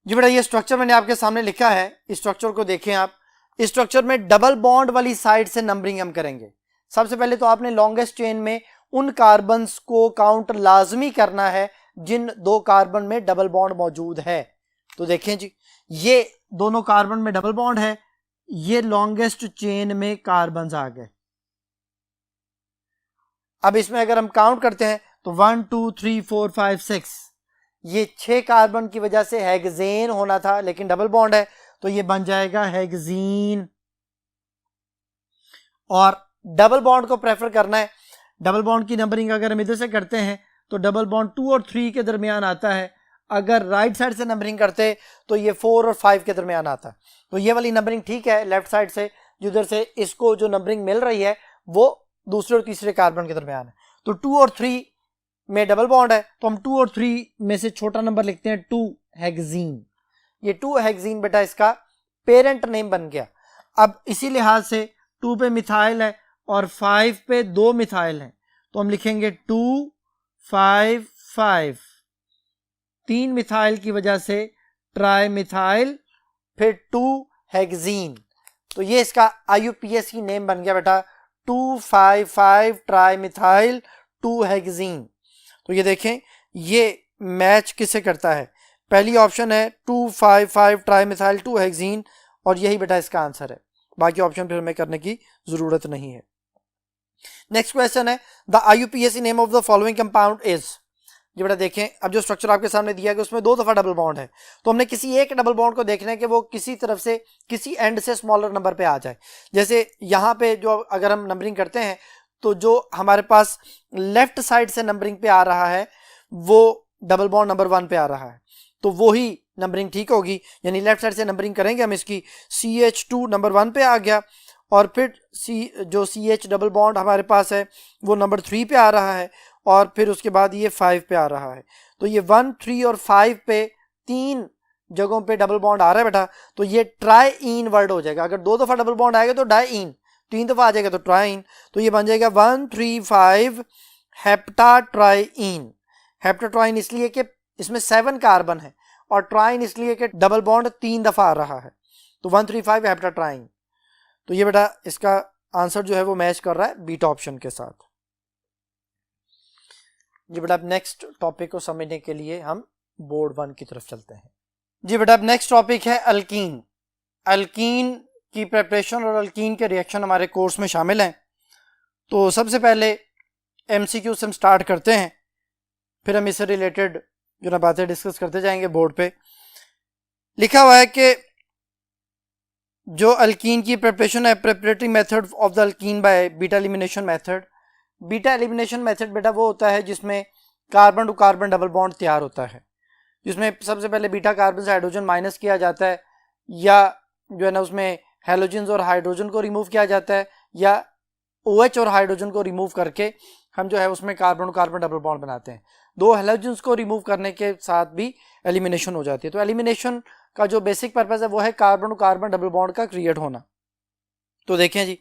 Speaker 1: जी बेटा ये स्ट्रक्चर मैंने आपके सामने लिखा है, इस स्ट्रक्चर को देखें आप। इस स्ट्रक्चर में डबल बॉन्ड वाली साइड से नंबरिंग हम करेंगे। सबसे पहले तो आपने लॉन्गेस्ट चेन में उन कार्बन्स को काउंट लाजमी करना है जिन दो कार्बन में डबल बॉन्ड मौजूद है। तो देखें जी, ये दोनों कार्बन में डबल बॉन्ड है, ये लॉन्गेस्ट चेन में कार्बन्स आ गए। अब इसमें अगर हम काउंट करते हैं तो 1 2 3 4 5 6, ये 6 कार्बन की वजह से हेक्सेन होना था, लेकिन डबल बॉन्ड है तो ये बन जाएगा हेक्सीन। और डबल बॉन्ड को प्रेफर करना है, डबल बॉन्ड की नंबरिंग अगर हम इधर से करते हैं तो डबल बॉन्ड 2 और 3 के दरमियान आता है। अगर राइट साइड से नंबरिंग करते तो ये 4 और 5 के दरमियान आता। तो ये वाली नंबरिंग ठीक है लेफ्ट साइड से, जिधर से इसको जो नंबरिंग मिल रही है वो दूसरे और तीसरे कार्बन के दरमियान है। तो 2 और 3 में डबल बॉन्ड है तो हम 2 और 3 में से छोटा नंबर लिखते हैं 2 हेक्सीन। ये 2 हेक्सीन बेटा इसका पेरेंट नेम बन गया। अब इसी लिहाज से 2 पे मिथाइल है और 5 पे 2 मिथाइल है, तो हम लिखेंगे 2 5 5। 3 मिथाइल की वजह से ट्राई मिथाइल, फिर 2 हेक्सीन। तो ये इसका IUPAC नेम बन गया बेटा 255 ट्राई मिथाइल 2 हेक्सीन। तो ये देखें ये मैच किससे करता है, पहली ऑप्शन है 255 ट्राई मिथाइल 2 हेक्सीन और यही बेटा इसका आंसर है। बाकी ऑप्शन फिर हमें करने की जरूरत नहीं है। नेक्स्ट क्वेश्चन है the IUPAC name of the following compound is. ये बेटा देखें, अब जो स्ट्रक्चर आपके सामने दिया है उसमें 2 दफा डबल बॉन्ड है, तो हमने किसी एक डबल बॉन्ड को देखना है कि वो किसी तरफ से किसी एंड से स्मॉलर नंबर पे आ जाए। जैसे यहाँ पे जो अगर हम नंबरिंग करते हैं तो जो हमारे पास लेफ्ट साइड से नंबरिंग पे आ रहा है वो डबल बॉन्ड नंबर 1 पे आ रहा है, तो वो ही नंबरिंग ठीक होगी। यानी लेफ्ट साइड से नंबरिंग करेंगे हम इसकी, CH2 नंबर 1 पे आ गया और फिर जो CH डबल बॉन्ड हमारे पास है वो नंबर 3 पे आ रहा है और फिर उसके बाद ये 5 पे आ रहा है। तो ये 1 3 और 5 पे 3 जगहों पे डबल बॉन्ड आ रहा है बेटा, तो ये ट्राईन वर्ड हो जाएगा। अगर 2 दफा डबल बॉन्ड आएगा तो डाईन, 3 दफा आ जाएगा तो ट्राईन, तो ये बन जाएगा 1 3 5 हेप्टाट्राईन। हेप्टाट्राईन इसलिए कि इसमें 7 कार्बन है और ट्राईन इसलिए कि डबल बॉन्ड 3 दफा आ रहा है, तो 1 3 5 हेप्टाट्राईन। तो ये बेटा इसका आंसर जो है वो मैच कर रहा है बीटा ऑप्शन के साथ। जी बेटा अब नेक्स्ट टॉपिक को समझने के लिए हम बोर्ड 1 की तरफ चलते हैं। जी बेटा अब नेक्स्ट टॉपिक है अल्कीन। अल्कीन की प्रिपरेशन और अल्कीन के रिएक्शन हमारे कोर्स में शामिल हैं। तो सबसे पहले MCQ से हम स्टार्ट करते हैं, फिर हम इससे रिलेटेड जो ना बातें डिस्कस करते जाएंगे। बोर्ड पे लिखा हुआ है कि जो अल्कीन की प्रिपरेशन है, preparatory method of the alkene by beta elimination method. Beta elimination method बेटा वो होता है जिसमें carbon to carbon double bond तैयार होता है, जिसमें सबसे पहले बीटा कार्बन से हाइड्रोजन माइनस किया जाता है, या जो है ना उसमें हेलोजन्स और हाइड्रोजन को रिमूव किया जाता है, या OH और हाइड्रोजन को रिमूव करके हम जो है उसमें carbon to carbon double bond बनाते हैं। 2 हेलोजन्स को रिमूव करने के साथ भी एलिमिनेशन हो जाती है। तो एलिमिनेशन का जो बेसिक पर्पस है वो है carbon to carbon double bond का क्रिएट होना। तो देखें जी,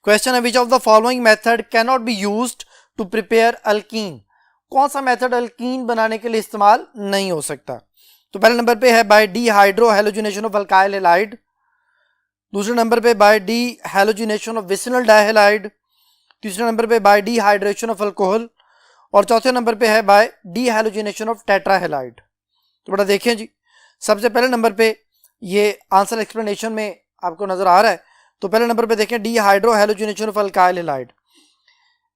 Speaker 1: क्वेश्चन है which of the following method can not be used to prepare alkene. कौन सा मेथड अल्कीन बनाने के लिए इस्तेमाल नहीं हो सकता। तो पहले नंबर पे है by dehydrohalogenation of alkyl halide, दूसरे नंबर पे by dehalogenation of vicinal dihalide, तीसरे नंबर पे by dehydration of alcohol और चौथे नंबर पे है by dehalogenation of tetrahalide. तो बड़ा देखें जी, सबसे पहले नंबर पे ये आंसर एक्सप्लेनेशन में आपको नजर आ रहा है। तो पहले नंबर पे देखें D hydro halogenation of alkyl halide.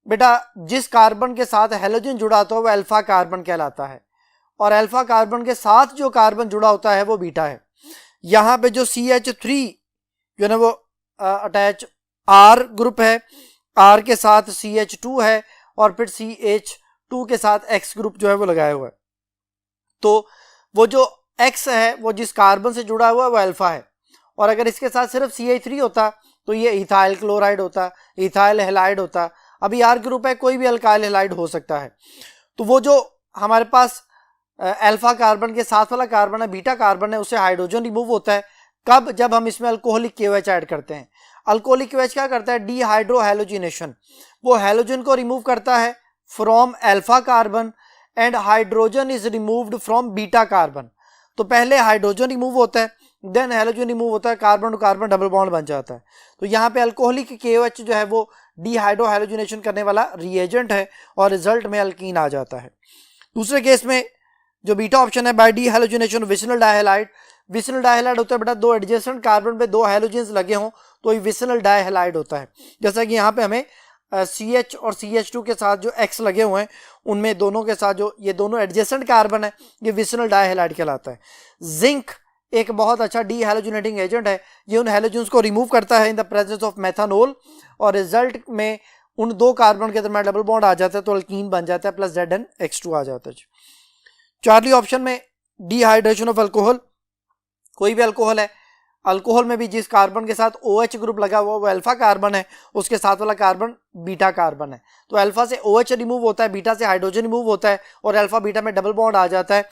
Speaker 1: बेटा जिस कार्बन के साथ हेलोजन जुड़ा होता है वो अल्फा कार्बन कहलाता है और अल्फा कार्बन के साथ जो कार्बन जुड़ा होता है वो बीटा है। यहाँ पे जो CH3 जो है ना वो अटैच R ग्रुप है, R के साथ CH2 है और फिर CH2 के साथ X ग्रुप जो है वो लगाया हुआ है। तो वो जो X है वो जिस कार्बन से जुड़ा हुआ है वो अल्फा है, और अगर इसके साथ सिर्फ CH3 होता तो ये इथाइल क्लोराइड होता, इथाइल हैलाइड होता। अभी R ग्रुप है, कोई भी अल्काइल हैलाइड हो सकता है। तो वो जो हमारे पास अल्फा कार्बन के साथ वाला कार्बन है, बीटा कार्बन है, उससे हाइड्रोजन रिमूव होता है। कब? जब हम इसमें अल्कोहलिक KOH ऐड करते हैं। अल्कोहलिक KOH क्या करता है? डी हाइड्रो हेलोजिनेशन, वो हेलोजन को रिमूव करता है from alpha carbon and hydrogen is removed from beta carbon. तो पहले हाइड्रोजन रिमूव होता है, देन हैलोजन रिमूव होता है, carbon to carbon double bond बन जाता है। तो यहाँ पे अल्कोहलिक KOH जो है वो डिहाइड्रो हैलोजिनेशन करने वाला रिएजेंट है और रिजल्ट में अल्कीन आ जाता है। दूसरे केस में जो बीटा ऑप्शन है, by dehalogenation vicinal dihalide. Vicinal dihalide होता है बेटा दो एडजेसेंट कार्बन पे दो हैलोजेंस लगे हों तो ये विसिनल डाइहैलाइड होता है। जैसा कि यहाँ पे हमें CH और CH2 के साथ जो X लगे हुए हैं उनमें दोनों के साथ जो ये दोनों एडजेसेंट कार्बन है ये विसिनल डाइहैलाइड कहलाता है। जिंक एक बहुत अच्छा डी हैलोजिनेटिंग एजेंट है, ये उन हैलोजेंस को रिमूव करता है इन द प्रेजेंस ऑफ मेथानोल और रिजल्ट में उन दो कार्बन के दरमियान डबल बॉन्ड आ जाता है तो अल्कीन बन जाता है, प्लस ZnX2 आ जाता है। चार्ली ऑप्शन में डिहाइड्रेशन ऑफ अल्कोहल, कोई भी अल्कोहल है, अल्कोहल में भी जिस कार्बन के साथ OH ग्रुप लगा हुआ वो अल्फा कार्बन है, उसके साथ वाला कार्बन बीटा कार्बन है, तो अल्फा से OH रिमूव होता है, बीटा से हाइड्रोजन रिमूव होता है और अल्फा बीटा में डबल बॉन्ड आ जाता है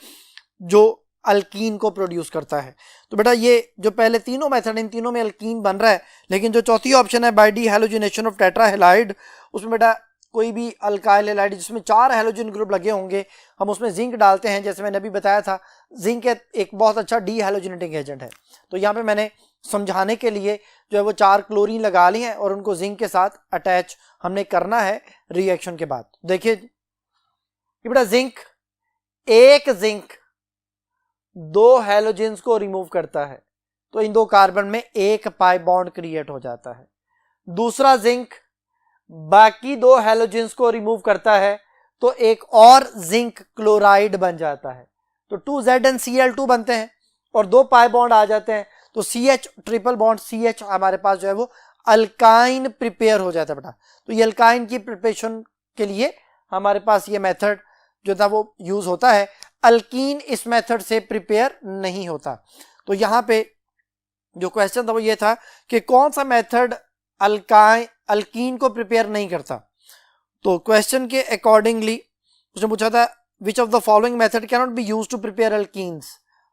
Speaker 1: जो अल्कीन को प्रोड्यूस करता है। तो बेटा ये जो पहले तीनों मेथड, इन तीनों में अल्कीन बन रहा है, लेकिन जो चौथी ऑप्शन है बाय डी हैलोजिनेशन ऑफ टेट्राहैलाइड, उसमें बेटा कोई भी अल्काइल हैलाइड जिसमें 4 हैलोजन ग्रुप लगे होंगे हम उसमें जिंक डालते हैं, जैसे मैंने अभी बताया था जिंक एक बहुत अच्छा डी हैलोजिनेटिंग एजेंट है। तो यहाँ पे मैंने समझाने के लिए जो है वो 4 क्लोरीन लगा ली हैं और उनको जिंक के साथ अटैच हमने करना है रिएक्शन के बाद। देखिए बेटा एक जिंक 2 हैलोजेंस को रिमूव करता है तो इन 2 कार्बन में एक पाई बॉन्ड क्रिएट हो जाता है। दूसरा जिंक बाकी 2 हैलोजेंस को रिमूव करता है तो एक और जिंक क्लोराइड बन जाता है, तो 2ZnCl2 बनते हैं और 2 पाई बॉन्ड आ जाते हैं तो CH ट्रिपल बॉन्ड CH हमारे पास जो है वो अल्काइन प्रिपेयर हो जाता है बेटा। तो ये अल्काइन की प्रिपरेशन के लिए हमारे पास ये मेथड जो था वो यूज होता है, अल्कीन इस मेथड से प्रिपेयर नहीं होता। तो यहाँ पे जो क्वेश्चन था वो ये था कि कौन सा मेथड अल्कीन को प्रिपेयर नहीं करता। तो क्वेश्चन के अकॉर्डिंगली उसने पूछा था which of the following method can not be used to prepare alkenes.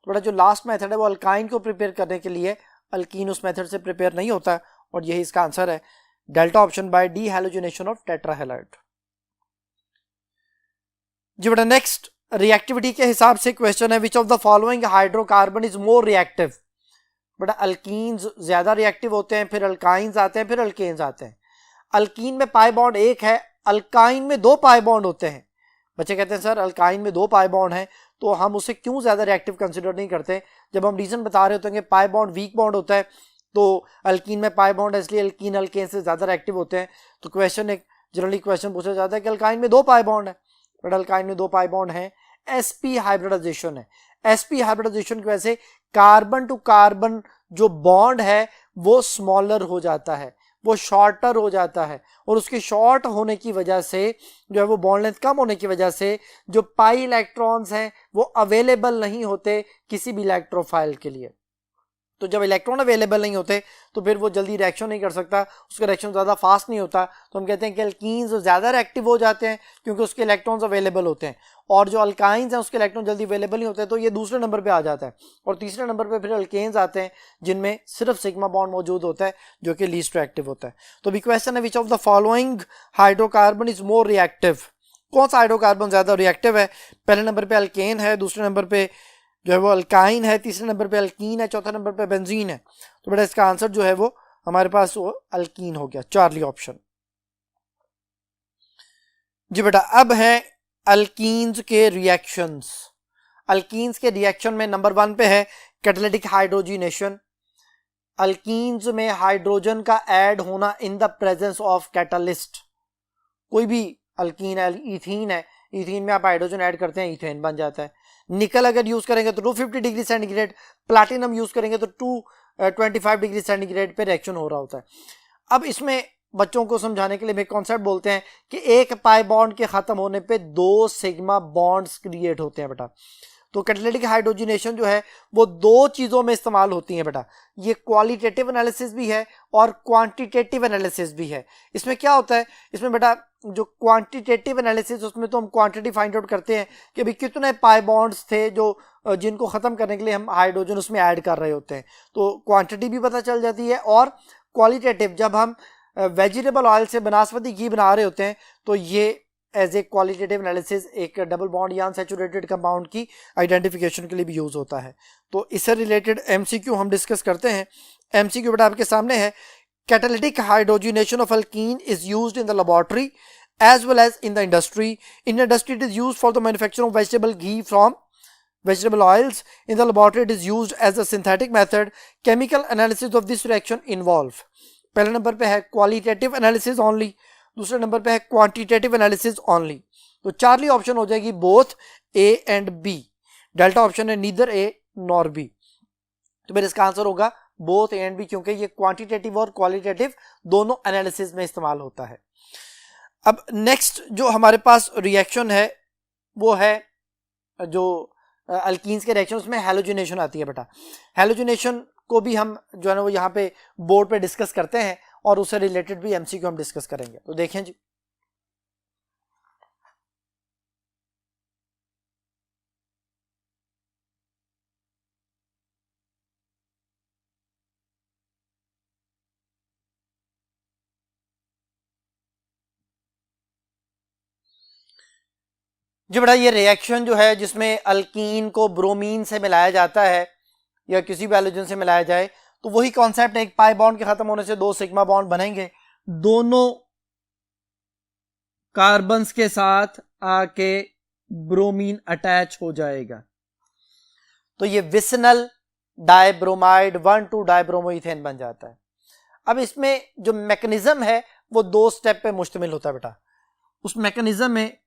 Speaker 1: थोड़ा जो लास्ट मेथड है वो अल्काइन को प्रिपेयर करने के लिए, अल्कीन उस मेथड से प्रिपेयर नहीं होता और यही इसका आंसर है, delta option by dehalogenation of tetrahalide. जी बेटा नेक्स्ट रिएक्टिविटी के हिसाब से क्वेश्चन है which of the following hydrocarbon is more reactive. बेटा अल्कीन्स ज्यादा रिएक्टिव होते हैं, फिर अल्काइंस आते हैं, फिर अल्केन्स आते हैं। अल्कीन में पाई बॉन्ड 1 है, अल्काइन में 2 पाई बॉन्ड होते हैं। बच्चे कहते हैं सर अल्काइन में 2 पाई बॉन्ड है तो हम उसे क्यों ज्यादा रिएक्टिव कंसिडर नहीं करते, जब हम रीजन बता रहे होते हैं कि पाई बॉन्ड वीक बॉन्ड होता है तो अल्कीन में पाई बॉन्ड है इसलिए अल्कीन अल्केन से ज्यादा रिएक्टिव होते हैं। तो क्वेश्चन एक जनरली क्वेश्चन पूछा जाता है कि अल्काइन में 2 पाई बॉन्ड है, बट अल्काइन में 2 पाई बॉन्ड है, sp हाइब्रिडाइजेशन है। sp हाइब्रिडाइजेशन की वजह से कार्बन टू कार्बन जो बॉन्ड है वो स्मॉलर हो जाता है, वो शॉर्टर हो जाता है और उसके शॉर्ट होने की वजह से जो है वो बॉन्ड लेंथ कम होने की वजह से जो पाई इलेक्ट्रॉन्स हैं वो अवेलेबल नहीं होते किसी भी इलेक्ट्रोफाइल के लिए। तो जब इलेक्ट्रॉन अवेलेबल नहीं होते तो फिर वो जल्दी रिएक्शन नहीं कर सकता, उसका रिएक्शन ज़्यादा फास्ट नहीं होता। तो हम कहते हैं कि अल्कीन्स ज़्यादा रिएक्टिव हो जाते हैं क्योंकि उसके इलेक्ट्रॉन्स अवेलेबल होते हैं, और जो अल्काइंस हैं उसके इलेक्ट्रॉन जल्दी अवेलेबल नहीं होते, तो ये दूसरे नंबर पे आ जाता है। और तीसरे नंबर पे फिर अल्केन्स आते हैं जिनमें सिर्फ सिग्मा बॉन्ड मौजूद होता है जो कि लीस्ट रिएक्टिव होता है। तो भी क्वेश्चन है which of the following hydrocarbon is more reactive. कौन सा हाइड्रोकार्बन ज़्यादा रिएक्टिव है? पहले नंबर पे अल्केन है, दूसरे नंबर पे जो है वो अल्काइन है, तीसरे नंबर पे अल्कीन है, चौथे नंबर पे बेंजीन है। तो बेटा इसका आंसर जो है वो हमारे पास वो अल्कीन हो गया, चार्ली ऑप्शन। जी बेटा अब है अल्कीन्स के रिएक्शंस। अल्कीन्स के रिएक्शन में नंबर 1 पे है कैटालिटिक हाइड्रोजिनेशन। अल्कीन्स में हाइड्रोजन का ऐड होना इन द प्रेजेंस ऑफ कैटालिस्ट। कोई भी अल्कीन है, इथीन है, इथीन में आप हाइड्रोजन ऐड करते हैं, इथेन बन जाता है। निकल अगर यूज करेंगे तो 250 डिग्री सेंटीग्रेड, प्लैटिनम यूज करेंगे तो 225 डिग्री सेंटीग्रेड पे रिएक्शन हो रहा होता है। अब इसमें बच्चों को समझाने के लिए मैं कॉन्सेप्ट बोलते हैं कि एक पाई बॉन्ड के खत्म होने पे 2 सिग्मा बॉन्ड्स क्रिएट होते हैं बेटा। तो कैटालिटिक हाइड्रोजिनेशन जो है वो 2 चीजों में इस्तेमाल होती है बेटा, ये क्वालिटेटिव एनालिसिस भी है और क्वांटिटेटिव एनालिसिस भी है। इसमें क्या होता है, इसमें बेटा जो क्वांटिटेटिव एनालिसिस उसमें तो हम क्वांटिटी फाइंड आउट करते हैं कि अभी कितने पाई बॉन्ड्स थे जो जिनको खत्म करने के लिए हम हाइड्रोजन उसमें ऐड कर रहे होते हैं, तो क्वांटिटी भी पता चल जाती है। और क्वालिटेटिव जब हम वेजिटेबल ऑयल से वनस्पति घी बना रहे होते हैं तो ये एज ए क्वालिटेटिव एनालिसिस एक डबल बॉन्ड या अनसैचुरेटेड कंपाउंड की आइडेंटिफिकेशन के लिए भी यूज होता है। तो इससे रिलेटेड एमसीक्यू हम डिस्कस करते हैं। एमसीक्यू बेटा आपके सामने है, catalytic hydrogenation of alkene is used in the laboratory as well as in the industry. In industry it is used for the manufacture of vegetable ghee from vegetable oils. In the laboratory it is used as a synthetic method. Chemical analysis of this reaction involve, पहले number पे है qualitative analysis only, दूसरे number पे है quantitative analysis only. तो Charlie option हो जाएगी both A and B, Delta option है नीदर ए नॉर बी। तो मेरे इसका आंसर होगा बोथ ए एंड बी, क्योंकि ये क्वांटिटेटिव और क्वालिटेटिव दोनों एनालिसिस में इस्तेमाल होता है। अब नेक्स्ट जो हमारे पास रिएक्शन है वो है जो अल्कीन्स के रिएक्शन, उसमें हैलोजिनेशन आती है बेटा। हैलोजिनेशन को भी हम जो है ना वो यहाँ पे बोर्ड पे डिस्कस करते हैं और उससे रिलेटेड भी एमसीक्यू हम डिस्कस करेंगे। तो देखें जी, जो बेटा ये रिएक्शन जो है जिसमें अल्कीन को ब्रोमीन से मिलाया जाता है या किसी भी हैलोजन से मिलाया जाए, तो वही कॉन्सेप्ट है, एक पाई बॉन्ड के खत्म होने से दो सिग्मा बॉन्ड बनेंगे, दोनों कार्बन्स के साथ आके ब्रोमीन अटैच हो जाएगा, तो ये विसनल डाइब्रोमाइड 1,2 डाइब्रोमोइथेन बन जाता है। अब इसमें जो मैकेनिज्म है वो दो स्टेप पे मुश्तमिल होता है बेटा। उस मैकेनिज्म में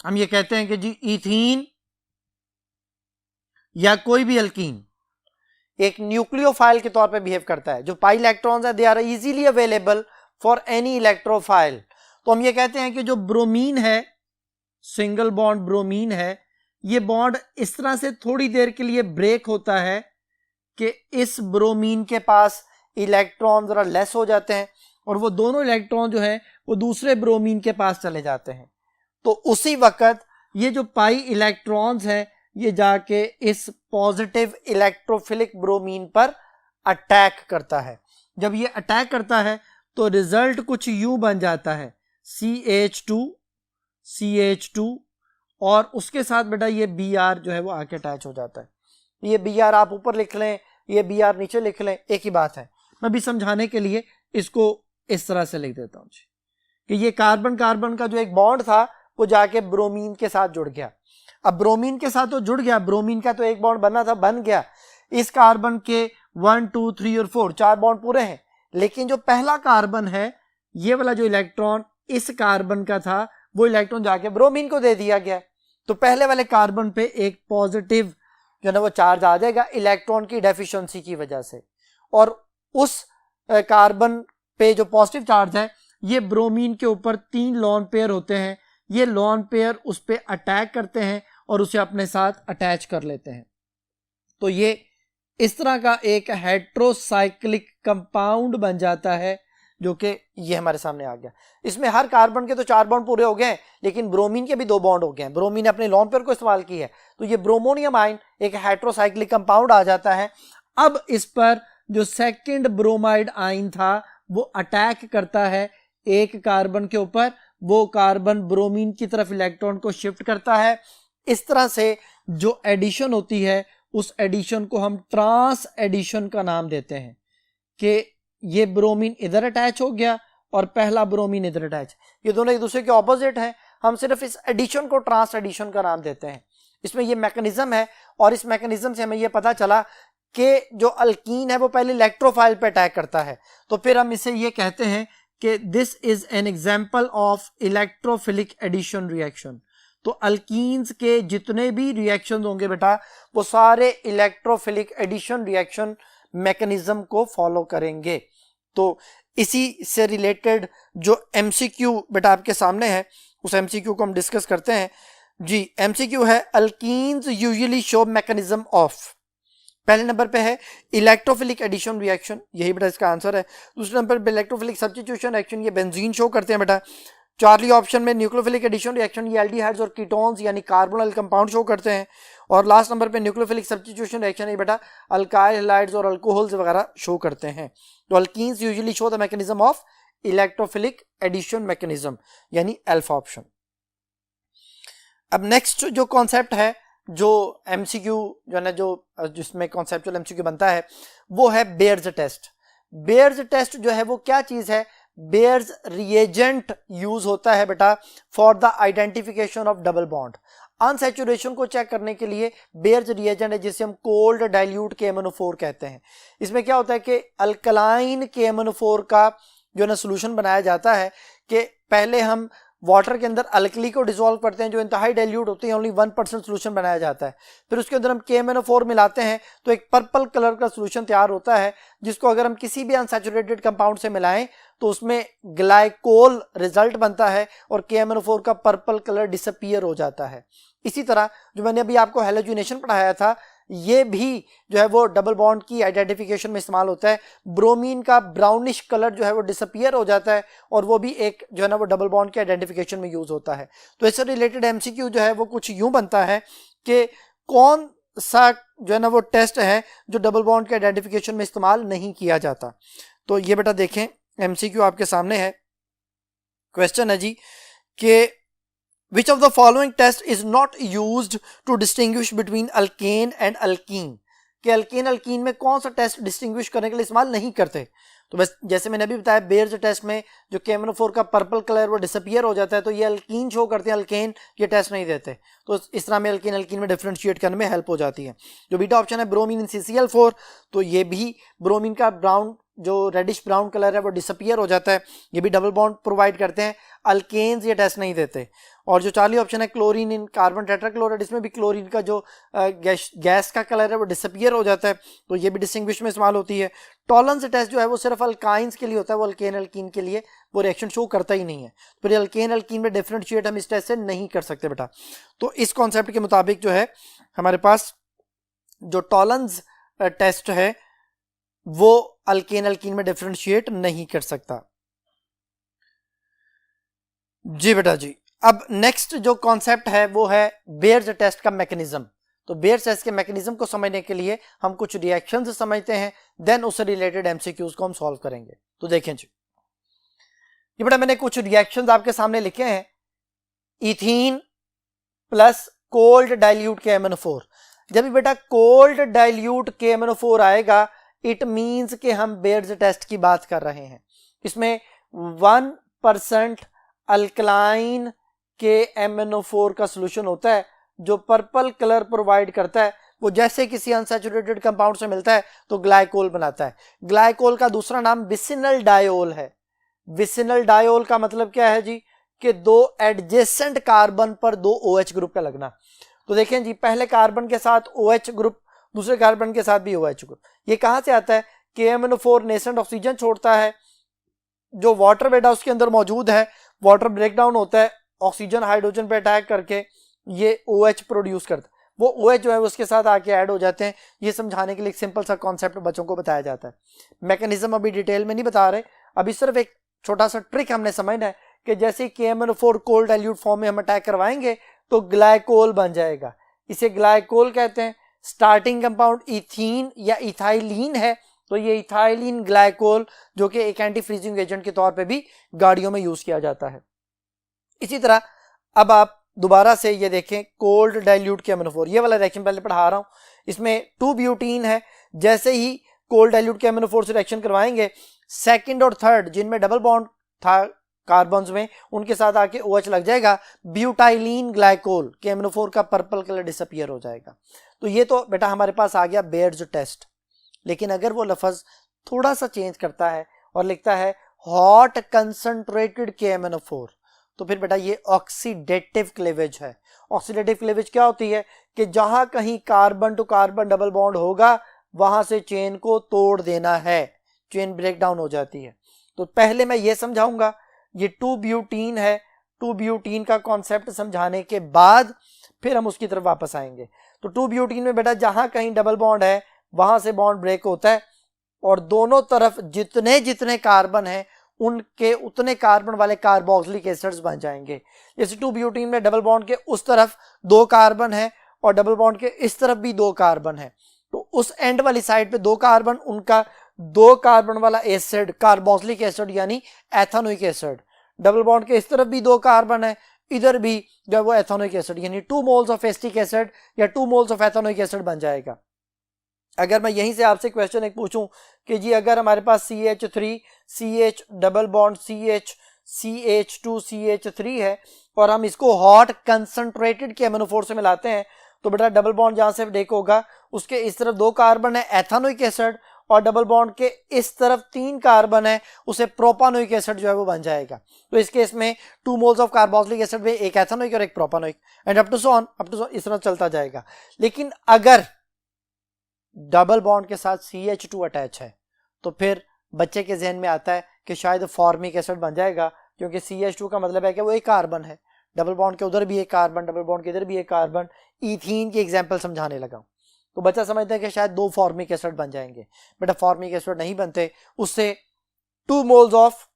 Speaker 1: हम ये कहते हैं कि जी इथीन या कोई भी अल्कीन एक न्यूक्लियोफाइल के तौर पे बिहेव करता है। जो पाई इलेक्ट्रॉन्स है they are easily available for any electrophile. तो हम ये कहते हैं कि जो ब्रोमीन है, सिंगल बॉन्ड ब्रोमीन है, ये बॉन्ड इस तरह से थोड़ी देर के लिए ब्रेक होता है कि इस ब्रोमीन के पास इलेक्ट्रॉन जरा लेस हो जाते हैं और वो दोनों इलेक्ट्रॉन जो है वो दूसरे ब्रोमीन के पास चले जाते हैं। तो उसी वक्त ये जो पाई इलेक्ट्रॉन्स हैं ये जाके इस पॉजिटिव इलेक्ट्रोफिलिक ब्रोमीन पर अटैक करता है। जब ये अटैक करता है तो रिजल्ट कुछ यूं बन जाता है, CH2 और उसके साथ बेटा ये Br जो है वो आके अटैच हो जाता है। ये Br आप ऊपर लिख लें, ये Br नीचे लिख लें, एक ही बात है। मैं भी समझाने के लिए इसको इस तरह से लिख देता हूं कि ये कार्बन कार्बन का जो एक बॉन्ड था वो जाके ब्रोमीन के साथ जुड़ गया। अब ब्रोमीन के साथ तो जुड़ गया, ब्रोमीन का तो एक बॉन्ड बनना था, बन गया। इस कार्बन के 1, 2, 3 और 4 4 बॉन्ड पूरे हैं, लेकिन जो पहला कार्बन है ये वाला जो इलेक्ट्रॉन इस कार्बन का था वो इलेक्ट्रॉन जाके ब्रोमीन को दे दिया गया। तो पहले वाले कार्बन पे एक पॉजिटिव जो है ना वो चार्ज आ जाएगा इलेक्ट्रॉन की डेफिशिएंसी की वजह से, और उस कार्बन पे जो पॉजिटिव चार्ज है ये ब्रोमीन के ऊपर 3 लोन पेयर होते हैं। ये लोन पेयर उस पे अटैक करते हैं और उसे अपने साथ अटैच कर लेते हैं। तो ये इस तरह का एक हेट्रोसाइक्लिक कंपाउंड बन जाता है जो कि ये हमारे सामने आ गया। इसमें हर कार्बन के तो 4 बॉन्ड पूरे हो गए हैं, लेकिन ब्रोमीन के भी 2 बॉन्ड हो गए हैं। ब्रोमीन ने अपने लोन पेयर को इस्तेमाल किया है, तो ये ब्रोमोनियम आयन एक हेट्रोसाइक्लिक कंपाउंड आ जाता है। अब इस पर जो सेकंड ब्रोमाइड आयन था वो अटैक करता है एक कार्बन के ऊपर, वो कार्बन ब्रोमीन की तरफ इलेक्ट्रॉन को शिफ्ट करता है। इस तरह से जो एडिशन होती है उस एडिशन को हम ट्रांस एडिशन का नाम देते हैं कि ये ब्रोमीन इधर अटैच हो गया और पहला ब्रोमीन इधर अटैच, ये दोनों एक दूसरे के ऑपोजिट हैं, हम सिर्फ इस एडिशन को ट्रांस एडिशन का नाम देते हैं। इसमें ये मैकेनिज्म है और इस मैकेनिज्म से हमें ये पता चला कि जो अल्कीन है वो पहले इलेक्ट्रोफाइल पे अटैक करता है, तो फिर हम इसे ये कहते हैं कि this is an example of electrophilic addition reaction. तो अल्कीन्स के जितने भी रिएक्शन होंगे बेटा वो सारे इलेक्ट्रोफिलिक एडिशन रिएक्शन मैकेनिज्म को फॉलो करेंगे। तो इसी से रिलेटेड जो एमसीक्यू बेटा आपके सामने है उस एमसीक्यू को हम डिस्कस करते हैं जी। एमसीक्यू है alkenes usually show mechanism of, पहले नंबर पे है इलेक्ट्रोफिलिक एडिशन रिएक्शन, यही बेटा इसका आंसर है। दूसरे नंबर पे इलेक्ट्रोफिलिक सब्स्टिट्यूशन रिएक्शन, ये बेंजीन शो करते हैं बेटा। चार्ली ऑप्शन में न्यूक्लियोफिलिक एडिशन रिएक्शन, ये एल्डिहाइड्स और कीटोन्स यानी कार्बोनल कंपाउंड शो करते हैं। और लास्ट नंबर पे न्यूक्लियोफिलिक सब्स्टिट्यूशन रिएक्शन है बेटा, अल्काइल हैलाइड्स और अल्कोहल्स वगैरह शो करते हैं। तो alkenes usually show the mechanism of electrophilic addition mechanism, यानी अल्फा ऑप्शन। अब नेक्स्ट जो कॉन्सेप्ट है, जो एमसीक्यू जो है ना, जो जिसमें कॉन्सेप्चुअल एमसीक्यू बनता है, वो है बेयर्स टेस्ट। बेयर्स टेस्ट जो है वो क्या चीज है? बेयर्स रिएजेंट यूज होता है बेटा for the identification of double bond. Unsaturation को चेक करने के लिए बेयर्स रिएजेंट है, जिसे हम कोल्ड डाइल्यूट KMnO4 कहते हैं। इसमें क्या होता है कि अल्कलाइन KMnO4 का जो है ना सोल्यूशन बनाया जाता है कि पहले हम वाटर के अंदर अल्कली को डिसॉल्व करते हैं जो इंतहाई डाइल्यूट होती है, ओनली 1% सोल्यूशन बनाया जाता है। फिर उसके अंदर हम KMnO4 मिलाते हैं तो एक पर्पल कलर का सोल्यूशन तैयार होता है, जिसको अगर हम किसी भी अनसैचुरेटेड कंपाउंड से मिलाएं तो उसमें ग्लाइकोल रिजल्ट बनता है और KMnO4 का पर्पल कलर डिसअपीयर हो जाता है। इसी तरह जो मैंने अभी आपको हैलोजिनेशन पढ़ाया था, ये भी जो है वो डबल बॉन्ड की आइडेंटिफिकेशन में इस्तेमाल होता है। ब्रोमीन का ब्राउनिश कलर जो है वो डिसअपीयर हो जाता है और वो भी एक जो है ना वो डबल बॉन्ड के आइडेंटिफिकेशन में यूज होता है। तो इससे रिलेटेड एमसीक्यू जो है वो कुछ यूं बनता है कि कौन सा जो है ना वो टेस्ट है जो डबल बॉन्ड के आइडेंटिफिकेशन में इस्तेमाल नहीं किया जाता। तो ये बेटा देखें, एमसीक्यू आपके सामने है। क्वेश्चन है जी कि Which of the following test is not used to distinguish between alkane and alkene? कि अल्केन अल्कीन में कौन सा टेस्ट डिस्टिंग्विश करने के लिए इस्तेमाल नहीं करते? तो बस जैसे मैंने अभी बताया, बेयर्स टेस्ट में जो KMnO4 का पर्पल कलर वो डिसअपीयर हो जाता है, तो ये अल्कीन शो करते हैं, अल्केन ये टेस्ट नहीं देते। तो इस तरह में अल्केन अल्कीन में डिफरेंशिएट करने में हेल्प हो जाती है। जो बीटा ऑप्शन है ब्रोमीन इन CCl4, तो ये भी ब्रोमीन का ब्राउन जो रेडिश ब्राउन कलर है वो डिसअपीयर हो जाता है, ये भी डबल बॉन्ड प्रोवाइड करते हैं। अल्केन्स ये टेस्ट नहीं देते। और जो 40 ऑप्शन है क्लोरीन इन कार्बन टेट्राक्लोराइड, इसमें भी क्लोरीन का जो गैस का कलर है वो डिसअपीयर हो जाता है, तो ये भी डिस्टिंग्विश में इस्तेमाल होती है। टॉलरेंस टेस्ट जो है वो सिर्फ अल्काइंस के लिए होता है, वो अल्केन अल्कीन के लिए वो रिएक्शन शो करता ही नहीं है। फिर अल्केन अल्कीन में डिफरेंशिएट हम इस टेस्ट से नहीं कर सकते बेटा। तो इस कॉन्सेप्ट के मुताबिक जो है हमारे पास जो टॉलरेंस टेस्ट है वो अल्केन अल्कीन में डिफरेंशिएट नहीं कर सकता। जी बेटा जी। अब नेक्स्ट जो कॉन्सेप्ट है वो है बेयर्स टेस्ट का मैकेनिज्म। तो बेयर्स टेस्ट के मैकेनिज्म को समझने के लिए हम कुछ रिएक्शंस समझते हैं, देन उससे रिलेटेड एमसीक्यूज को हम सॉल्व करेंगे। तो देखें जी, ये बेटा मैंने कुछ रिएक्शंस आपके सामने लिखे हैं। Ethene plus cold dilute KMnO4। जब भी बेटा कोल्ड डाइल्यूट KMnO4 आएगा, इट मींस कि हम बेयर्स टेस्ट की बात कर रहे हैं। इसमें 1% अल्कलाइन KMnO4 का सोल्यूशन होता है जो पर्पल कलर प्रोवाइड करता है। वो जैसे किसी अनसैचुरेटेड कंपाउंड से मिलता है तो ग्लाइकोल बनाता है। ग्लाइकोल का दूसरा नाम विसिनल डायोल है। विसिनल डायोल का मतलब क्या है जी? कि दो एडजेसेंट कार्बन पर दो OH ग्रुप का लगना। तो देखें जी, पहले कार्बन के साथ OH ग्रुप, दूसरे कार्बन के साथ भी OH ग्रुप। ये कहां से आता है? KMnO4 नेसेंट ऑक्सीजन छोड़ता है, जो वाटर बेटा उसके अंदर मौजूद है, वाटर ब्रेकडाउन होता है, ऑक्सीजन हाइड्रोजन पे अटैक करके ये OH प्रोड्यूस करता है। वो OH जो है उसके साथ आके ऐड हो जाते हैं। ये समझाने के लिए एक सिंपल सा कॉन्सेप्ट बच्चों को बताया जाता है। मैकेनिज्म अभी डिटेल में नहीं बता रहे, अभी सिर्फ एक छोटा सा ट्रिक हमने समझना है कि जैसे KMnO4 कोल्ड डाइल्यूट फॉर्म में हम अटैक करवाएंगे तो ग्लाइकोल बन जाएगा। इसे ग्लाइकोल कहते हैं। स्टार्टिंग कंपाउंड इथीन या इथाइलिन है, तो ये इथाइलिन ग्लाइकोल जो कि एक एंटी फ्रीजिंग एजेंट के तौर पे भी गाड़ियों में यूज किया जाता है। इसी तरह अब आप दोबारा से ये देखें, कोल्ड डाइल्यूट KMnO4, ये वाला रिएक्शन पहले पढ़ा रहा हूं। इसमें 2 ब्यूटीन है। जैसे ही कोल्ड डाइल्यूट KMnO4 से रिएक्शन करवाएंगे, सेकंड और थर्ड जिनमें डबल बॉन्ड था कार्बन्स में, उनके साथ आके OH लग जाएगा, ब्यूटाइलिन ग्लाइकोल, KMnO4 का पर्पल कलर डिसअपीयर हो जाएगा। तो ये तो बेटा हमारे पास आ गया बेयर्स टेस्ट। लेकिन अगर वो लफ्ज थोड़ा सा चेंज करता है और लिखता है हॉट कंसंट्रेटेड KMnO4, तो फिर बेटा ये ऑक्सीडेटिव क्लीवेज है। ऑक्सीडेटिव क्लीवेज क्या होती है? कि जहां कहीं carbon to carbon double bond होगा वहां से चेन को तोड़ देना है, चेन ब्रेकडाउन हो जाती है। तो पहले मैं ये समझाऊंगा, ये 2 ब्यूटीन है। 2 ब्यूटीन का कॉन्सेप्ट समझाने के बाद फिर हम उसकी तरफ वापस आएंगे। तो 2 ब्यूटीन में बेटा जहां कहीं डबल बॉन्ड है वहां से बॉन्ड ब्रेक होता है और दोनों तरफ जितने जितने कार्बन हैं उनके उतने कार्बन वाले कार्बोक्सिलिक एसिड्स बन जाएंगे। जैसे 2 ब्यूटीन में डबल बॉन्ड के उस तरफ 2 कार्बन है और डबल बॉन्ड के इस तरफ भी 2 कार्बन है, तो उस एंड वाली साइड पे 2 कार्बन, उनका 2 कार्बन वाला एसिड कार्बोक्सिलिक एसिड यानी एथेनोइक एसिड। डबल बॉन्ड के इस तरफ भी 2 कार्बन है, इधर भी जो है वो एथेनोइक एसिड यानी 2 मोल्स ऑफ एसिटिक एसिड या 2 मोल्स ऑफ एथेनोइक एसिड बन जाएगा। अगर मैं यहीं से आपसे क्वेश्चन एक पूछूं कि जी अगर हमारे पास CH3 CH double bond CH CH2 CH3 है और हम इसको हॉट कंसंट्रेटेड KMnO4 से मिलाते हैं, तो बेटा डबल बॉन्ड जहां से ब्रेक होगा उसके इस तरफ 2 कार्बन है एथेनोइक एसिड, और डबल बॉन्ड के इस तरफ 3 कार्बन है, उसे प्रोपानोइक एसिड जो है वो बन जाएगा। तो इस केस में 2 मोल्स ऑफ कार्बोक्सिलिक एसिड में एक एथेनोइक और एक propanoic, and up to so on इस तरह चलता जाएगा। लेकिन अगर डबल बॉन्ड के साथ CH2 अटैच है तो फिर बच्चे के जहन में आता है कि शायद फॉर्मिक एसिड बन जाएगा, क्योंकि CH2 का मतलब है कि वो एक कार्बन है, डबल बॉन्ड के उधर भी एक कार्बन, डबल बॉन्ड के इधर भी एक कार्बन। इथीन की एग्जांपल समझाने लगा तो बच्चा समझता है कि शायद 2 फॉर्मिक एसिड बन जाएंगे। बेटा फॉर्मिक एसिड नहीं बनते, उससे 2 मोल्स ऑफ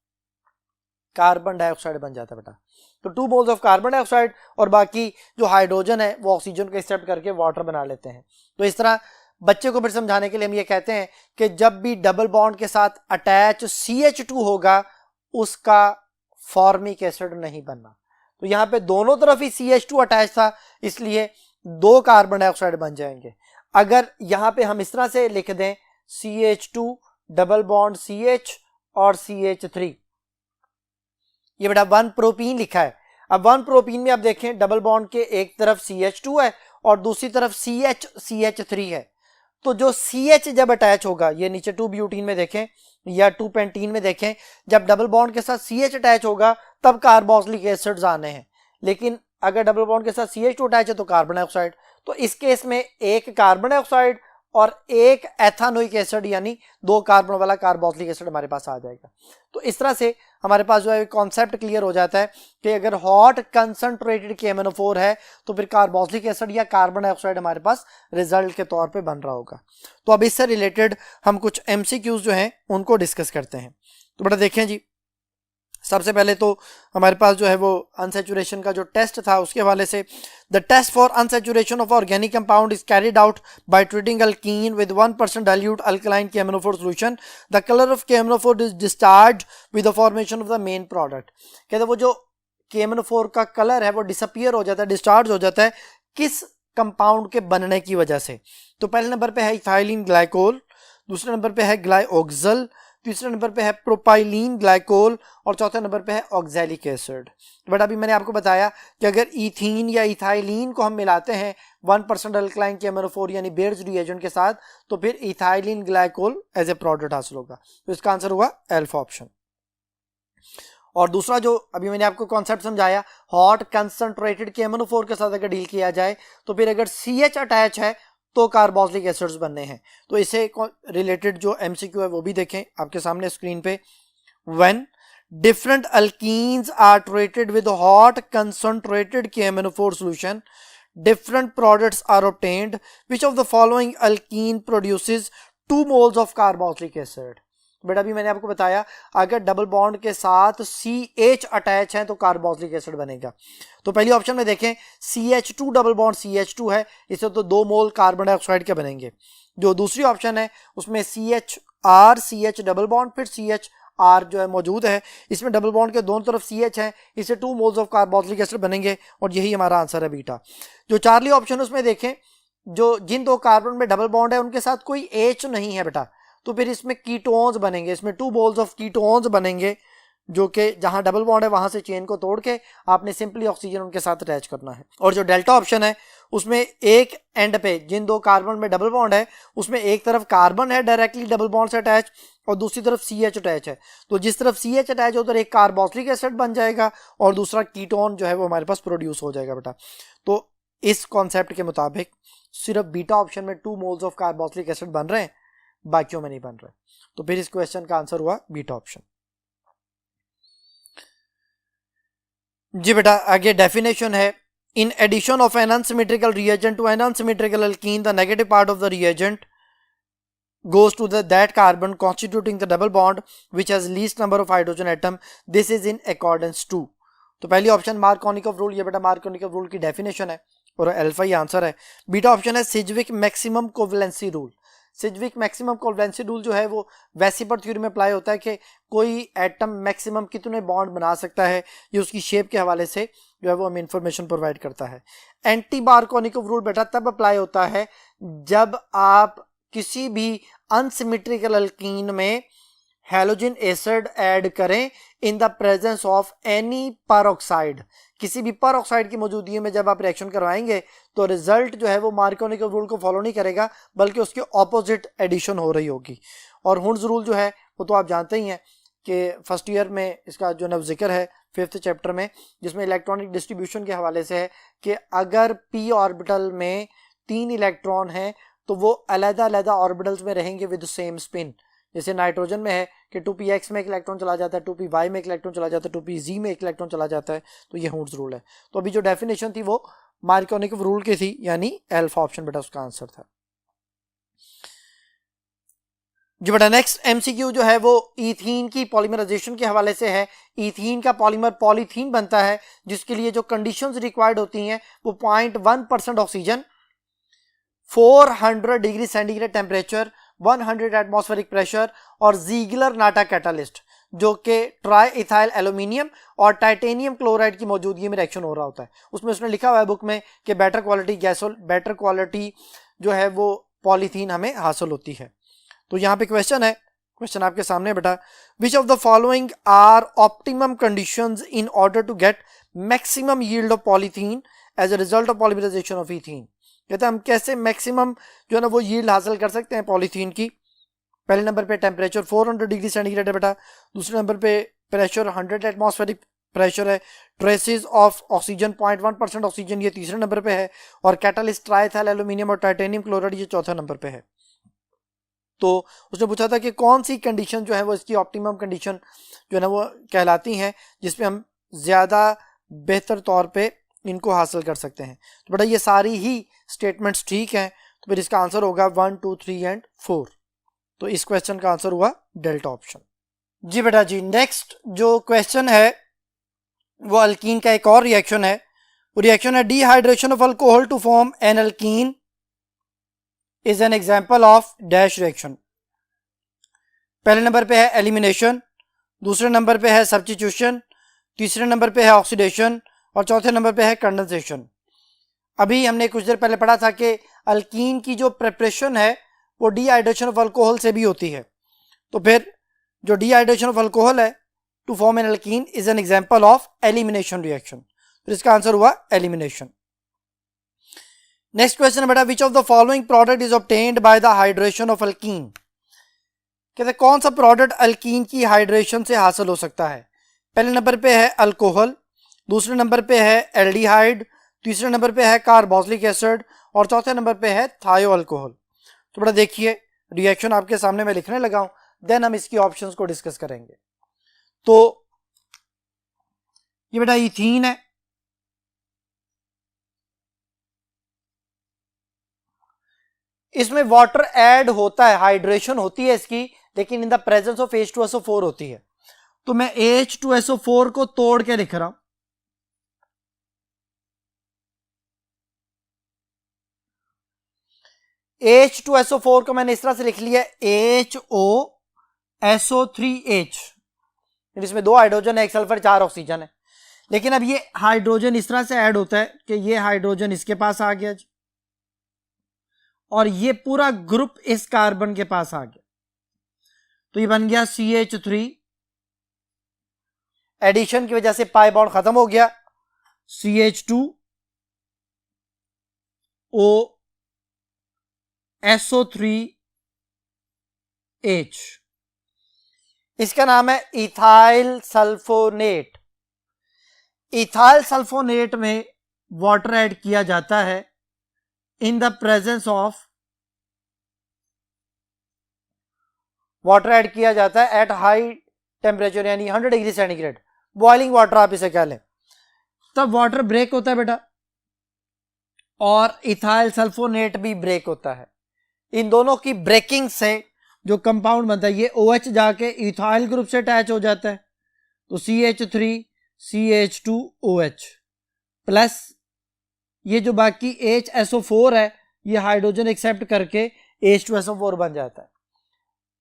Speaker 1: कार्बन डाइऑक्साइड बन जाता है बेटा। तो 2 मोल्स ऑफ कार्बन डाइऑक्साइड और बाकी जो हाइड्रोजन है वो ऑक्सीजन को एक्सेप्ट करके वाटर बना लेते हैं। तो इस तरह बच्चे को फिर समझाने के लिए हम ये कहते हैं कि जब भी डबल बॉन्ड के साथ अटैच CH2 होगा उसका फॉर्मिक एसिड नहीं बनना। तो यहां पे दोनों तरफ ही CH2 अटैच था, इसलिए 2 कार्बन डाइऑक्साइड बन जाएंगे। अगर यहां पे हम इस तरह से लिख दें CH2 डबल बॉन्ड CH और CH3, ये बेटा 1 प्रोपीन लिखा है। अब 1 प्रोपीन में आप देखें डबल बॉन्ड के एक तरफ CH2 है और दूसरी तरफ CH3 है, तो जो CH जब अटैच होगा, ये नीचे 2 ब्यूटीन में देखें या 2 पेंटीन में देखें, जब डबल बॉन्ड के साथ CH अटैच होगा तब कार्बोक्सिलिक एसिड्स आने हैं। लेकिन अगर डबल बॉन्ड के साथ CH2 अटैच है तो कार्बन डाइऑक्साइड। तो इस केस में एक कार्बन डाइऑक्साइड और एक एथेनोइक एसिड यानी 2 कार्बन वाला कार्बोक्सिलिक एसिड हमारे पास आ जाएगा। तो इस तरह से हमारे पास जो है कॉन्सेप्ट क्लियर हो जाता है कि अगर हॉट कंसंट्रेटेड KMnO4 है तो फिर कार्बोक्सिलिक एसिड या कार्बन डाइऑक्साइड हमारे पास रिजल्ट के तौर पे बन रहा होगा। तो अब इससे रिलेटेड हम कुछ MCQs जो हैं उनको डिस्कस करते हैं। तो बेटा देखें जी, सबसे पहले तो हमारे पास जो है वो अनसैचुरेशन का जो टेस्ट था उसके हवाले से, the test for unsaturation of organic compound is carried out by treating alkene with 1% dilute alkaline KMnO4 solution. The colour of KMnO4 is discharge with the formation of the main product. कहते हैं वो जो KMnO4 का colour है वो disappear हो जाता है, डिस्चार्ज हो जाता है, किस कंपाउंड के बनने की वजह से। तो पहले नंबर पे है इथाइलिन ग्लाइकोल, दूसरे नंबर पे है ग्लाइओक्सल, तीसरे नंबर पे है प्रोपाइलीन ग्लाइकोल और चौथे नंबर पे है ऑक्सैलिक एसिड। बट अभी मैंने आपको बताया कि अगर इथीन या इथाइलिन को हम मिलाते हैं 1% अल्कलाइन KMnO4 यानी बेयर्स रिएजेंट के साथ, तो फिर ethylene glycol as a product हासिल होगा। तो इसका आंसर हुआ अल्फा ऑप्शन। और दूसरा जो अभी मैंने आपको कॉन्सेप्ट समझाया, हॉट कंसंट्रेटेड KMnO4 के साथ अगर डील किया जाए तो फिर अगर CH अटैच है तो कार्बोक्सिलिक एसिड्स बनने हैं। तो इससे रिलेटेड जो MCQ है वो भी देखें आपके सामने स्क्रीन पे। When different alkenes are treated with hot concentrated KMnO4 solution, different products are obtained, which of the following alkene produces 2 moles of carboxylic acid. बेटा अभी मैंने आपको बताया अगर डबल बॉन्ड के साथ CH अटैच है तो कार्बोक्सिलिक एसिड बनेगा। तो पहली ऑप्शन में देखें CH2 डबल बॉन्ड CH2 है, इससे तो 2 मोल कार्बन डाइऑक्साइड के बनेंगे। जो दूसरी ऑप्शन है उसमें CHR CH डबल बॉन्ड फिर CHR जो है मौजूद है, इसमें डबल बॉन्ड के दोनों तरफ CH है, इससे 2 मोल्स ऑफ कार्बोक्सिलिक एसिड बनेंगे और यही हमारा आंसर है बीटा। जो चारली ऑप्शन उसमें देखें जो जिन 2 कार्बन में डबल बॉन्ड है उनके साथ कोई H नहीं है बेटा, तो फिर इसमें कीटोन्स बनेंगे, इसमें 2 मोल्स ऑफ कीटोन्स बनेंगे, जो कि जहां डबल बॉन्ड है वहां से चेन को तोड़ के आपने सिंपली ऑक्सीजन उनके साथ अटैच करना है। और जो डेल्टा ऑप्शन है उसमें एक एंड पे जिन 2 कार्बन में डबल बॉन्ड है उसमें एक तरफ कार्बन है डायरेक्टली डबल बॉन्ड से अटैच और दूसरी तरफ CH अटैच है, तो जिस तरफ CH अटैच है उधर एक कार्बोक्सिलिक एसिड बन जाएगा और दूसरा कीटोन जो है वो हमारे पास प्रोड्यूस हो जाएगा बेटा। तो इस कॉन्सेप्ट के मुताबिक सिर्फ बीटा ऑप्शन में 2 मोल्स ऑफ कार्बोक्सिलिक एसिड बन रहे हैं, बाकियों में नहीं बन रहे। तो फिर इस क्वेश्चन का आंसर हुआ बीटा ऑप्शन। जी बेटा आगे डेफिनेशन है, in addition of an unsymmetrical reagent to an unsymmetrical alkene the negative part of the reagent goes to that carbon constituting the double bond which has least number of hydrogen atom. This is in accordance to। तो पहली option Markovnikov rule, ये बेटा Markovnikov rule की definition है। और alpha ही answer है। Beta option है Sidgwick maximum covalency rule. Sidgwick maximum covalency rule जो है वो वेसिपर थ्योरी में अप्लाई होता है कि कोई एटम मैक्सिमम कितने बॉन्ड बना सकता है, ये उसकी शेप के हवाले से जो है वो हमें इंफॉर्मेशन प्रोवाइड करता है। एंटी बारकोनिकोव रूल बेटा तब अप्लाई होता है जब आप किसी भी अनसिमेट्रिकल अल्कीन में हैलोजन एसिड ऐड करें इन the presence of any peroxide. किसी भी परऑक्साइड की मौजूदगी में जब आप रिएक्शन करवाएंगे तो रिजल्ट जो है वो मार्कोनिकोव रूल को फॉलो नहीं करेगा, बल्कि उसके ऑपोजिट एडिशन हो रही होगी। और हुंड्स रूल जो है वो तो आप जानते ही हैं कि फर्स्ट ईयर में इसका जो नव जिक्र है 5th चैप्टर में, जिसमें इलेक्ट्रॉनिक डिस्ट्रीब्यूशन के हवाले से है कि अगर p ऑर्बिटल में 3 इलेक्ट्रॉन हैं तो वो अलग-अलग ऑर्बिटल्स में रहेंगे विद सेम स्पिन। जैसे नाइट्रोजन में है कि 2px में एक इलेक्ट्रॉन चला जाता है, 2py में एक इलेक्ट्रॉन चला जाता है, 2pz में एक इलेक्ट्रॉन चला जाता है, तो ये हुंड्स रूल है। तो अभी जो डेफिनेशन थी वो मार्कोनिकोव रूल की थी, यानी अल्फा ऑप्शन बेटा उसका आंसर था जी बेटा। नेक्स्ट एमसीक्यू जो है वो ईथीन की पॉलीमराइजेशन के हवाले से है। ईथीन का पॉलीमर पॉलीथीन बनता है, जिसके लिए जो कंडीशंस रिक्वायर्ड होती हैं वो 0.1% oxygen, 400 degree centigrade temperature, 100 atmospheric pressure और जीगलर नाटा कैटालिस्ट जो कि ट्राई इथाइल एल्यूमिनियम और टाइटेनियम क्लोराइड की मौजूदगी में रिएक्शन हो रहा होता है। उसमें उसने लिखा हुआ है बुक में कि बेटर क्वालिटी जो है वो पॉलीथीन हमें हासिल होती है। तो यहाँ पे क्वेश्चन है, क्वेश्चन आपके सामने बेटा, which of the following are optimum conditions in order to get maximum yield of polythene as a result of polymerization of ethene. कहते हैं हम कैसे मैक्सिमम जो है ना वो यील्ड हासिल कर सकते हैं पॉलीथीन की। पहले नंबर पे टेम्परेचर 400 डिग्री सेंटीग्रेड है बेटा, दूसरे नंबर पे प्रेशर 100 एटमॉस्फेरिक प्रेशर है, ट्रेसेस ऑफ ऑक्सीजन 0.1% ऑक्सीजन ये तीसरे नंबर पे है, और कैटालिस्ट ट्राइथाइल एल्यूमिनियम और टाइटेनियम क्लोराइड ये चौथा नंबर पे है। तो उसने पूछा था कि कौन सी कंडीशन जो है वो इसकी ऑप्टिमम कंडीशन जो है ना वो कहलाती हैं जिसपे हम ज़्यादा बेहतर तौर पे इनको हासिल कर सकते हैं। तो बेटा ये सारी ही स्टेटमेंट्स ठीक हैं, तो फिर इसका आंसर होगा 1, 2, 3 एंड 4। तो इस क्वेश्चन का आंसर हुआ डेल्टा ऑप्शन जी बेटा जी। नेक्स्ट जो क्वेश्चन है वो अल्कीन का एक और रिएक्शन है। वो रिएक्शन है dehydration of alcohol to form an alkene is an example of dash reaction. पहले नंबर पे है एलिमिनेशन, दूसरे नंबर पे है सब्स्टिट्यूशन, तीसरे नंबर पे है ऑक्सीडेशन और चौथे नंबर पे है कंडेंसेशन। अभी हमने कुछ देर पहले पढ़ा था कि अल्कीन की जो प्रिपरेशन है वो डिहाइड्रेशन ऑफ अल्कोहल से भी होती है। तो फिर जो डिहाइड्रेशन ऑफ अल्कोहल है to form an alkene is an example of elimination reaction. फिर इसका आंसर हुआ एलिमिनेशन। नेक्स्ट क्वेश्चन है बेटा, which of the following product is obtained by the hydration of alkene. कहते कौन सा प्रोडक्ट अल्कीन की हाइड्रेशन से हासिल हो सकता है। पहले नंबर पे है अल्कोहल, दूसरे नंबर पे है एल्डिहाइड, तीसरे नंबर पे है कार्बोक्सिलिक एसिड और चौथे नंबर पे है थायो अल्कोहल। तो बेटा देखिए रिएक्शन आपके सामने मैं लिखने लगा हूं, देन हम इसकी ऑप्शंस को डिस्कस करेंगे। तो ये बेटा इथीन है, इसमें वाटर ऐड होता है, हाइड्रेशन होती है इसकी, लेकिन इन द प्रेजेंस ऑफ H2SO4 होती है। तो मैं H2SO4 को तोड़ के लिख रहा हूं, H2SO4 को मैंने इस तरह से लिख लिया HOSO3H, इसमें 2 हाइड्रोजन है, 1 सल्फर, 4 ऑक्सीजन है। लेकिन अब ये हाइड्रोजन इस तरह से ऐड होता है कि ये हाइड्रोजन इसके पास आ गया और ये पूरा ग्रुप इस कार्बन के पास आ गया, तो ये बन गया CH3। एडिशन की वजह से पाई बॉन्ड खत्म हो गया, CH2OSO3H। इसका नाम है इथाइल सल्फोनेट। इथाइल सल्फोनेट में वाटर ऐड किया जाता है इन the presence of, water add किया जाता है एट हाई टेम्परेचर यानी 100 डिग्री सेंटीग्रेड, बॉइलिंग वाटर आप इसे कह लें। तब वाटर ब्रेक होता है बेटा और इथाइल सल्फोनेट भी ब्रेक होता है। इन दोनों की ब्रेकिंग से जो कंपाउंड बनता है ये OH जाके इथाइल ग्रुप से अटैच हो जाता है, तो CH3CH2OH प्लस ये जो बाकी HSO4 है ये हाइड्रोजन एक्सेप्ट करके H2SO4 बन जाता है।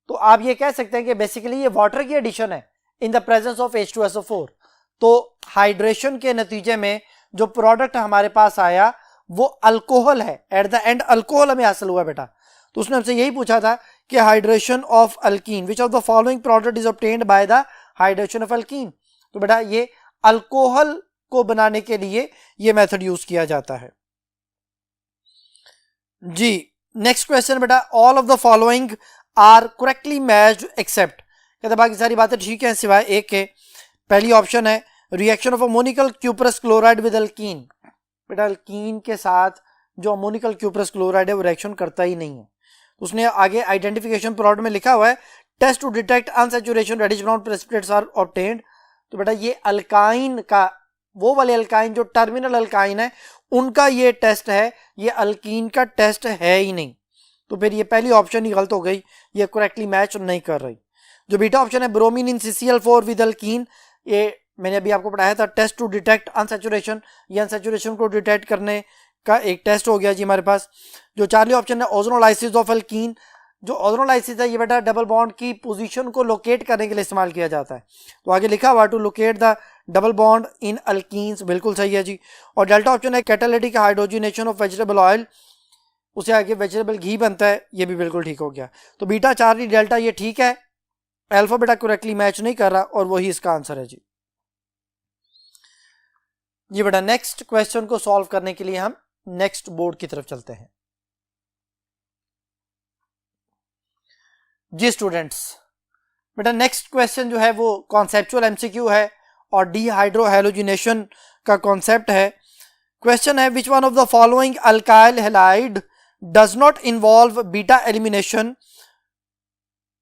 Speaker 1: तो आप ये कह सकते हैं कि बेसिकली ये वाटर की एडिशन है इन द प्रेजेंस ऑफ H2SO4। तो हाइड्रेशन के नतीजे में जो प्रोडक्ट हमारे पास आया वो अल्कोहल है, एट द एंड अल्कोहल हमें हासिल हुआ बेटा। तो उसने हमसे यही पूछा था कि hydration of alkyne, which of the following product is obtained by the hydration of alkyne. तो बेटा ये अल्कोहल को बनाने के लिए ये मेथड यूज किया जाता है जी। नेक्स्ट क्वेश्चन बेटा, all of the following are correctly matched except, कहते बाकी सारी बातें ठीक है सिवाय एक के। पहली ऑप्शन है reaction of ammoniacal cuprous chloride with alkyne. बेटा अल्कीन के साथ जो अमोनिकल क्यूप्रस क्लोराइड है वो रिएक्शन करता ही नहीं है। उसने आगे आइडेंटिफिकेशन प्रोडक्ट में लिखा हुआ है test to detect unsaturation reddish brown precipitates are obtained. तो बेटा ये अल्काइन का, वो वाले अल्काइन जो टर्मिनल अल्काइन है उनका ये टेस्ट है, ये अल्कीन का टेस्ट है ही नहीं। तो फिर ये पहली ऑप्शन ही गलत हो गई, ये करेक्टली मैच नहीं कर रही। जो बीटा ऑप्शन है bromine in CCl4 with alkyne, ये मैंने अभी आपको पढ़ाया था टेस्ट टू डिटेक्ट अनसैचुरेशन, ये अनसैचुरेशन को डिटेक्ट करने का एक टेस्ट हो गया जी हमारे पास। जो चार्ली ऑप्शन है ओजोनोलाइसिस ऑफ अल्कीन, जो ओजोनोलाइसिस है ये बेटा डबल बॉन्ड की पोजीशन को लोकेट करने के लिए इस्तेमाल किया जाता है। तो आगे लिखा हुआ to locate the double bond in alkenes, बिल्कुल सही है जी। और डेल्टा ऑप्शन है catalytic hydrogenation of vegetable oil, उसे आगे वेजिटेबल घी बनता है, ये भी बिल्कुल ठीक हो गया। तो बीटा चार्ली डेल्टा ये ठीक है, अल्फा बेटा करेक्टली मैच नहीं कर रहा और वही इसका आंसर है जी। ये बेटा नेक्स्ट क्वेश्चन को सॉल्व करने के लिए हम नेक्स्ट बोर्ड की तरफ चलते हैं जी स्टूडेंट्स। बेटा नेक्स्ट क्वेश्चन जो है वो कॉन्सेप्चुअल एमसीक्यू है और डिहाइड्रोहैलोजिनेशन का कॉन्सेप्ट है। क्वेश्चन है which one of the following alkyl halide does not involve beta elimination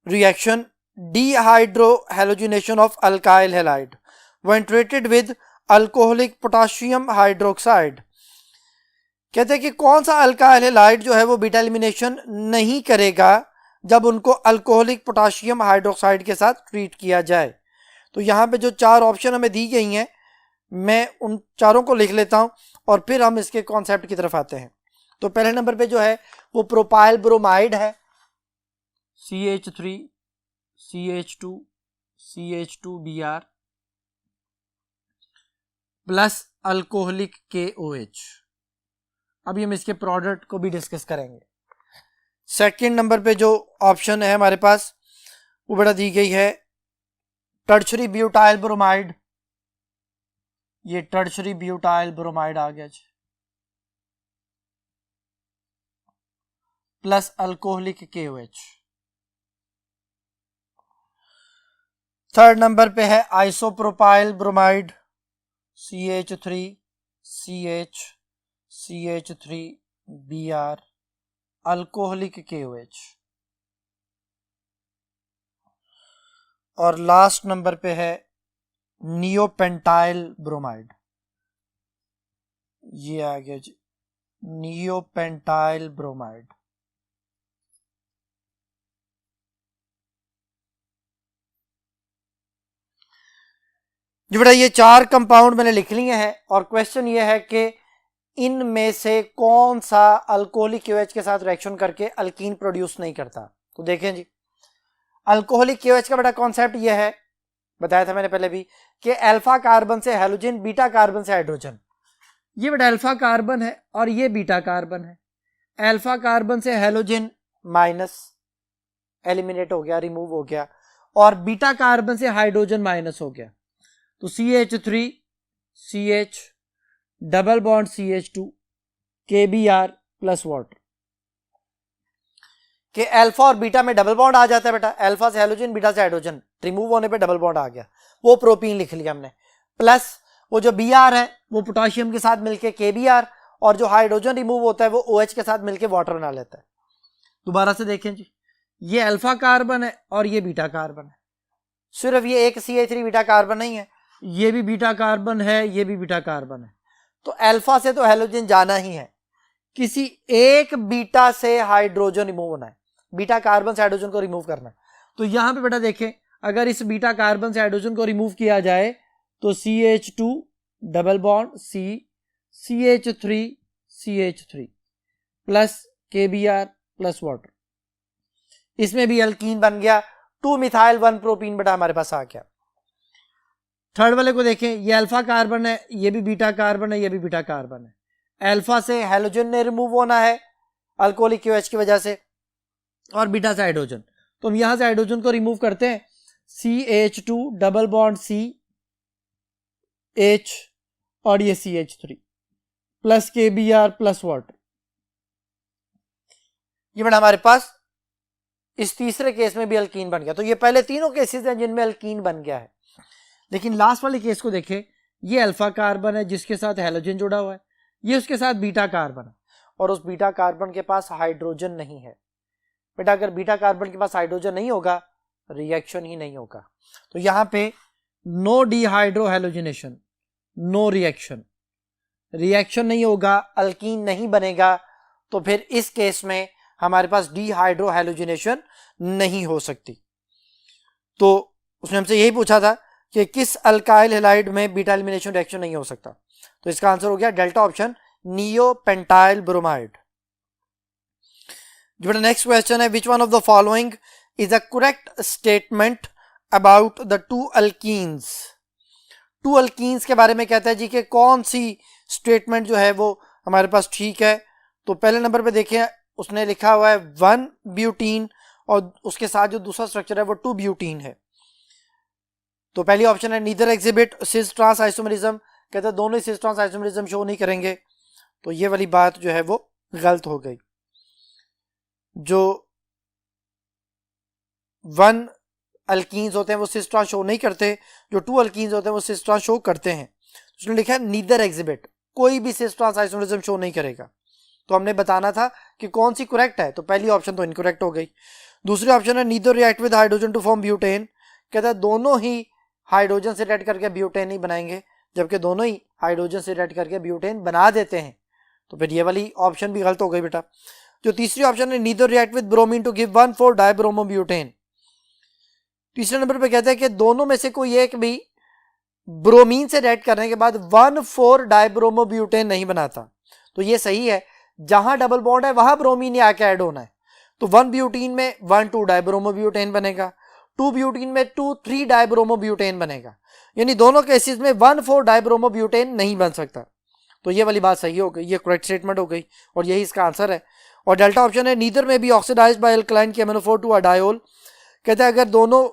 Speaker 1: reaction dehydrohalogenation of alkyl halide when treated with alcoholic potassium hydroxide. कहते हैं कि कौन सा अल्काइल हैलाइड जो है वो बीटा एलिमिनेशन नहीं करेगा जब उनको अल्कोहलिक पोटाशियम हाइड्रोक्साइड के साथ ट्रीट किया जाए। तो यहाँ पे जो चार ऑप्शन हमें दी गई हैं मैं उन चारों को लिख लेता हूँ और फिर हम इसके कॉन्सेप्ट की तरफ आते हैं। तो पहले नंबर पे जो है वो प्रोपाइल ब्रोमाइड है, CH3 CH2 CH2Br plus alcoholic KOH। अभी हम इसके प्रोडक्ट को भी डिस्कस करेंगे। सेकंड नंबर पे जो ऑप्शन है हमारे पास वो बेटा दी गई है टर्शरी ब्यूटाइल ब्रोमाइड, ये टर्शरी ब्यूटाइल ब्रोमाइड आ गया plus alcoholic KOH। Third number पे है isopropyl bromide, CH3 CH CH3Br alcoholic KOH। और लास्ट नंबर पे है नियोपेंटाइल ब्रोमाइड, ये आ गया जी नियोपेंटाइल ब्रोमाइड। जी बेटा ये चार कंपाउंड मैंने लिख लिए हैं और क्वेश्चन ये है कि इनमें से कौन सा अल्कोहलिक KOH के साथ रिएक्शन करके अल्कीन प्रोड्यूस नहीं करता। तो देखें जी अल्कोहलिक KOH का बेटा कॉन्सेप्ट ये है, बताया था मैंने पहले भी, कि अल्फा कार्बन से हैलोजन, बीटा कार्बन से हाइड्रोजन। ये बेटा अल्फा कार्बन है और ये बीटा कार्बन है। अल्फा कार्बन से हैलोजन माइनस एलिमिनेट हो गया, रिमूव हो गया, और बीटा कार्बन से हाइड्रोजन माइनस हो गया। तो CH3 CH double bond CH2 KBr plus water के अल्फा और बीटा में डबल बॉन्ड आ जाता है बेटा, अल्फा से हैलोजन बीटा से हाइड्रोजन, रिमूव होने पे डबल बॉन्ड आ गया, वो प्रोपीन लिख लिया हमने, प्लस वो जो Br है वो पोटाशियम के साथ मिलके KBr, और जो हाइड्रोजन रिमूव होता है वो OH के साथ मिलके वाटर बना लेता है। दोबारा से देखें जी, ये अल्फा कार्बन है और ये बीटा कार्बन है, सिर्फ ये एक CH3 बीटा कार्बन नहीं है, ये भी बीटा कार्बन है, ये भी बीटा कार्बन है। तो अल्फा से तो हैलोजन जाना ही है, किसी एक बीटा से हाइड्रोजन रिमूव होना है, बीटा कार्बन से हाइड्रोजन को रिमूव करना है। तो यहां पे बेटा देखें अगर इस बीटा कार्बन से हाइड्रोजन को रिमूव किया जाए तो CH2 double bond C CH3 CH3 plus KBr plus water, इसमें भी अल्कीन बन गया, 2 मिथाइल 1 प्रोपीन बेटा हमारे पास आ गया। थर्ड वाले को देखें, ये अल्फा कार्बन है, ये भी बीटा कार्बन है, ये भी बीटा कार्बन है। अल्फा से हैलोजन ने रिमूव होना है अल्कोहलिक QH की वजह से, और बीटा से हाइड्रोजन, तो हम यहां से हाइड्रोजन को रिमूव करते हैं, CH2 डबल बॉन्ड CH और ये CH3 plus KBr plus water. ये बेटा हमारे पास इस तीसरे केस में भी अल्कीन बन गया। तो ये पहले तीनों केसेस हैं जिनमें अल्कीन बन गया है, लेकिन लास्ट वाले केस को देखें, ये अल्फा कार्बन है जिसके साथ हैलोजन जुड़ा हुआ है, ये उसके साथ बीटा कार्बन है, और उस बीटा कार्बन के पास हाइड्रोजन नहीं है। बेटा अगर बीटा कार्बन के पास हाइड्रोजन नहीं होगा, रिएक्शन ही नहीं होगा। तो यहां पे no dehydrohalogenation, no reaction, reaction नहीं होगा, अल्कीन नहीं बनेगा, तो फिर इस केस में हमारे पास डिहाइड्रो हैलोजिनेशन नहीं हो सकती। तो उसने हमसे यही पूछा था कि किस अल्काइल हैलाइड में बीटा एलिमिनेशन रिएक्शन नहीं हो सकता, तो इसका आंसर हो गया डेल्टा ऑप्शन, नियोपेंटाइल ब्रोमाइड। जो नेक्स्ट क्वेश्चन है, which one of the following is a correct statement about the two alkenes. Two alkenes के बारे में कहता है जी कि कौन सी स्टेटमेंट जो है वो हमारे पास ठीक है। तो पहले नंबर पे देखें, उसने लिखा हुआ है 1 ब्यूटीन और उसके साथ जो दूसरा स्ट्रक्चर है वो 2 ब्यूटीन है। तो पहली ऑप्शन है neither exhibit cis trans isomerism, कहते हैं दोनों ही सिस ट्रांस आइसोमरिज्म शो नहीं करेंगे, तो ये वाली बात जो है वो गलत हो गई। जो 1 अल्कीन्स होते हैं वो सिस ट्रांस शो नहीं करते, जो 2 अल्कीन्स होते हैं वो सिस ट्रांस शो करते हैं। उसने लिखा है नीदर एग्जिबिट, कोई भी सिस ट्रांस आइसोमरिज्म शो नहीं करेगा। तो हमने बताना था कि कौन सी करेक्ट है, तो पहली ऑप्शन तो इनकरेक्ट हो गई। दूसरी ऑप्शन है neither react with hydrogen to form butane, कहता है दोनों ही हाइड्रोजन से रिएक्ट करके ब्यूटेन ही बनाएंगे, जबकि दोनों ही हाइड्रोजन से रिएक्ट करके ब्यूटेन बना देते हैं, तो फिर ये वाली ऑप्शन भी गलत हो गई बेटा। जो तीसरी ऑप्शन है neither react with bromine to give 1,4 dibromo butane, तीसरे नंबर पे कहते हैं कि दोनों में से कोई एक भी ब्रोमीन से रिएक्ट करने के बाद 1,4 डाइब्रोमो ब्यूटेन नहीं बनाता, तो ये सही है, जहां डबल बॉन्ड है वहां ब्रोमीन आके ऐड होना है। तो 1 ब्यूटीन में 1,2 डाइब्रोमो ब्यूटेन बनेगा, 2 ब्यूटीन में 2,3 डाइब्रोमो ब्यूटेन बनेगा, यानी दोनों केसेस में 1,4 डाइब्रोमो ब्यूटेन नहीं बन सकता। तो ये वाली बात सही हो गई, ये करेक्ट स्टेटमेंट हो गई और यही इसका आंसर है। और डेल्टा ऑप्शन है neither may be oxidized by alkaline KMnO4 to a diol, कहते हैं अगर दोनों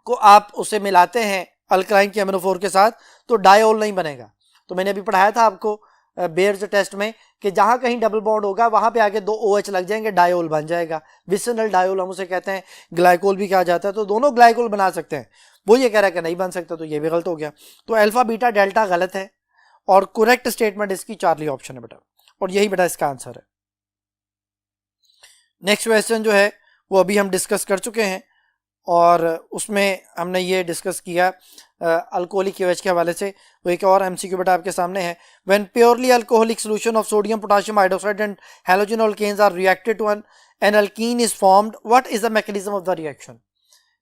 Speaker 1: को आप उसे मिलाते हैं अल्कलाइन KMnO4 के साथ तो डायोल नहीं बनेगा। तो मैंने अभी पढ़ाया था आपको बेयर्स टेस्ट में कि जहां कहीं डबल बॉन्ड होगा वहां पे आगे 2 OH लग जाएंगे, डायोल बन जाएगा, विसिनल डायोल हम उसे कहते हैं, ग्लाइकोल भी कहा जाता है। तो दोनों ग्लाइकोल बना सकते हैं, वो ये कह रहा है कि नहीं बन सकता, तो ये भी गलत हो गया। तो अल्फा बीटा डेल्टा गलत है और करेक्ट स्टेटमेंट इसकी चार्ली ऑप्शन है बेटा, और यही बेटा इसका आंसर है। नेक्स्ट क्वेश्चन जो है वो अभी हम डिस्कस कर चुके हैं और उसमें हमने ये डिस्कस किया अल्कोहलिक QH के हवाले से। वो एक और MCQ बेटा आपके सामने है, when purely alcoholic solution of sodium potassium hydroxide and halogen alkanes are reacted to an alkene is formed, what is the mechanism of the reaction.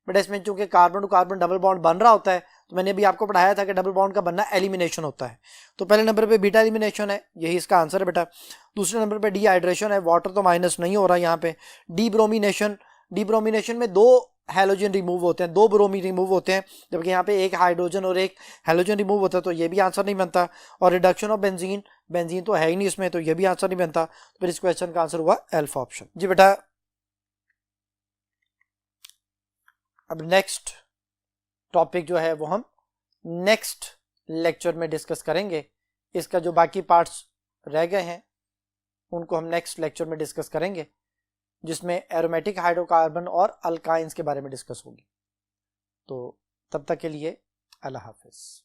Speaker 1: बेटा इसमें चूंकि carbon to carbon double bond बन रहा होता है, तो मैंने भी आपको पढ़ाया था कि डबल बॉन्ड का बनना एलिमिनेशन होता है। तो पहले नंबर पे बीटा एलिमिनेशन है, यही इसका आंसर है बेटा। दूसरे नंबर पे डिहाइड्रेशन है, वाटर तो माइनस नहीं हो रहा यहाँ पे। डीब्रोमिनेशन, डीब्रोमिनेशन में 2 हैलोजन रिमूव होते हैं, 2 ब्रोमीन रिमूव होते हैं, जबकि यहाँ पे 1 हाइड्रोजन और 1 हैलोजन रिमूव होता है, तो ये भी आंसर नहीं बनता। और रिडक्शन ऑफ बेंजीन, बेंजीन तो है ही नहीं इसमें, तो ये भी आंसर नहीं बनता। तो फिर इस क्वेश्चन का आंसर हुआ अल्फा ऑप्शन। जी बेटा अब नेक्स्ट टॉपिक जो है वो हम नेक्स्ट लेक्चर में डिस्कस करेंगे। इसका जो बाकी पार्ट्स रह गए हैं उनको हम नेक्स्ट लेक्चर में डिस्कस करेंगे, जिसमें एरोमेटिक हाइड्रोकार्बन और अल्काइंस के बारे में डिस्कस होगी। तो तब तक के लिए अल्लाह हाफिज।